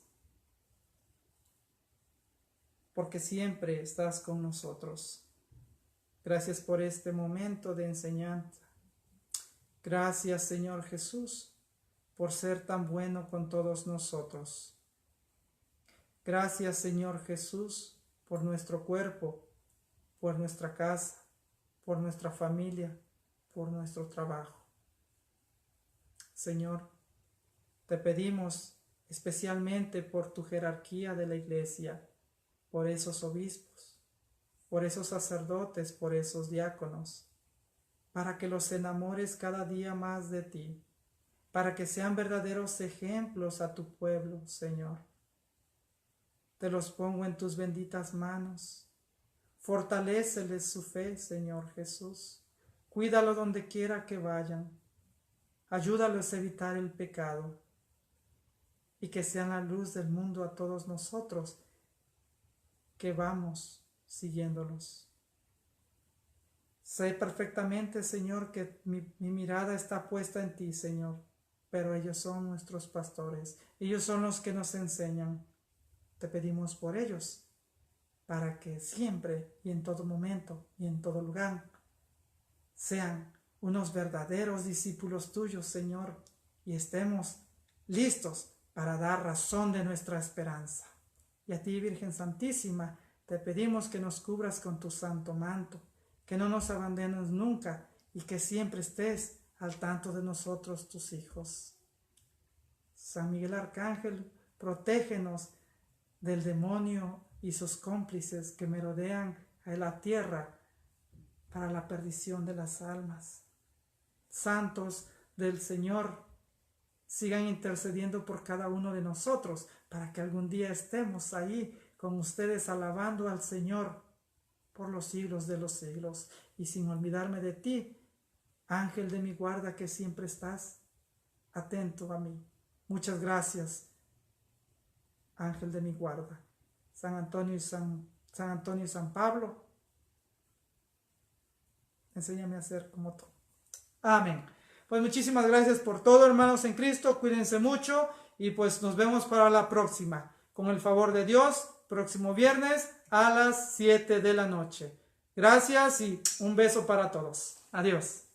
B: porque siempre estás con nosotros. Gracias por este momento de enseñanza. Gracias, Señor Jesús, por ser tan bueno con todos nosotros. Gracias, Señor Jesús, por nuestro cuerpo, por nuestra casa, por nuestra familia, por nuestro trabajo. Señor, te pedimos especialmente por tu jerarquía de la iglesia, por esos obispos, por esos sacerdotes, por esos diáconos, para que los enamores cada día más de ti, para que sean verdaderos ejemplos a tu pueblo, Señor. Te los pongo en tus benditas manos. Fortaléceles su fe, Señor Jesús. Cuídalo donde quiera que vayan. Ayúdalos a evitar el pecado y que sean la luz del mundo a todos nosotros que vamos siguiéndolos. Sé perfectamente, Señor, que mi mirada está puesta en ti, Señor, pero ellos son nuestros pastores. Ellos son los que nos enseñan. Te pedimos por ellos, para que siempre y en todo momento y en todo lugar sean unos verdaderos discípulos tuyos, Señor, y estemos listos para dar razón de nuestra esperanza. Y a ti, Virgen Santísima, te pedimos que nos cubras con tu santo manto, que no nos abandones nunca y que siempre estés al tanto de nosotros, tus hijos. San Miguel Arcángel, protégenos del demonio y sus cómplices que merodean a la tierra para la perdición de las almas. Santos del Señor, sigan intercediendo por cada uno de nosotros para que algún día estemos ahí con ustedes alabando al Señor por los siglos de los siglos. Y sin olvidarme de ti, ángel de mi guarda, que siempre estás atento a mí. Muchas gracias, ángel de mi guarda. San Antonio y San Pablo, enséñame a ser como tú. Amén. Pues muchísimas gracias por todo, hermanos en Cristo. Cuídense mucho y pues nos vemos para la próxima. Con el favor de Dios, próximo viernes a las 7 de la noche. Gracias y un beso para todos. Adiós.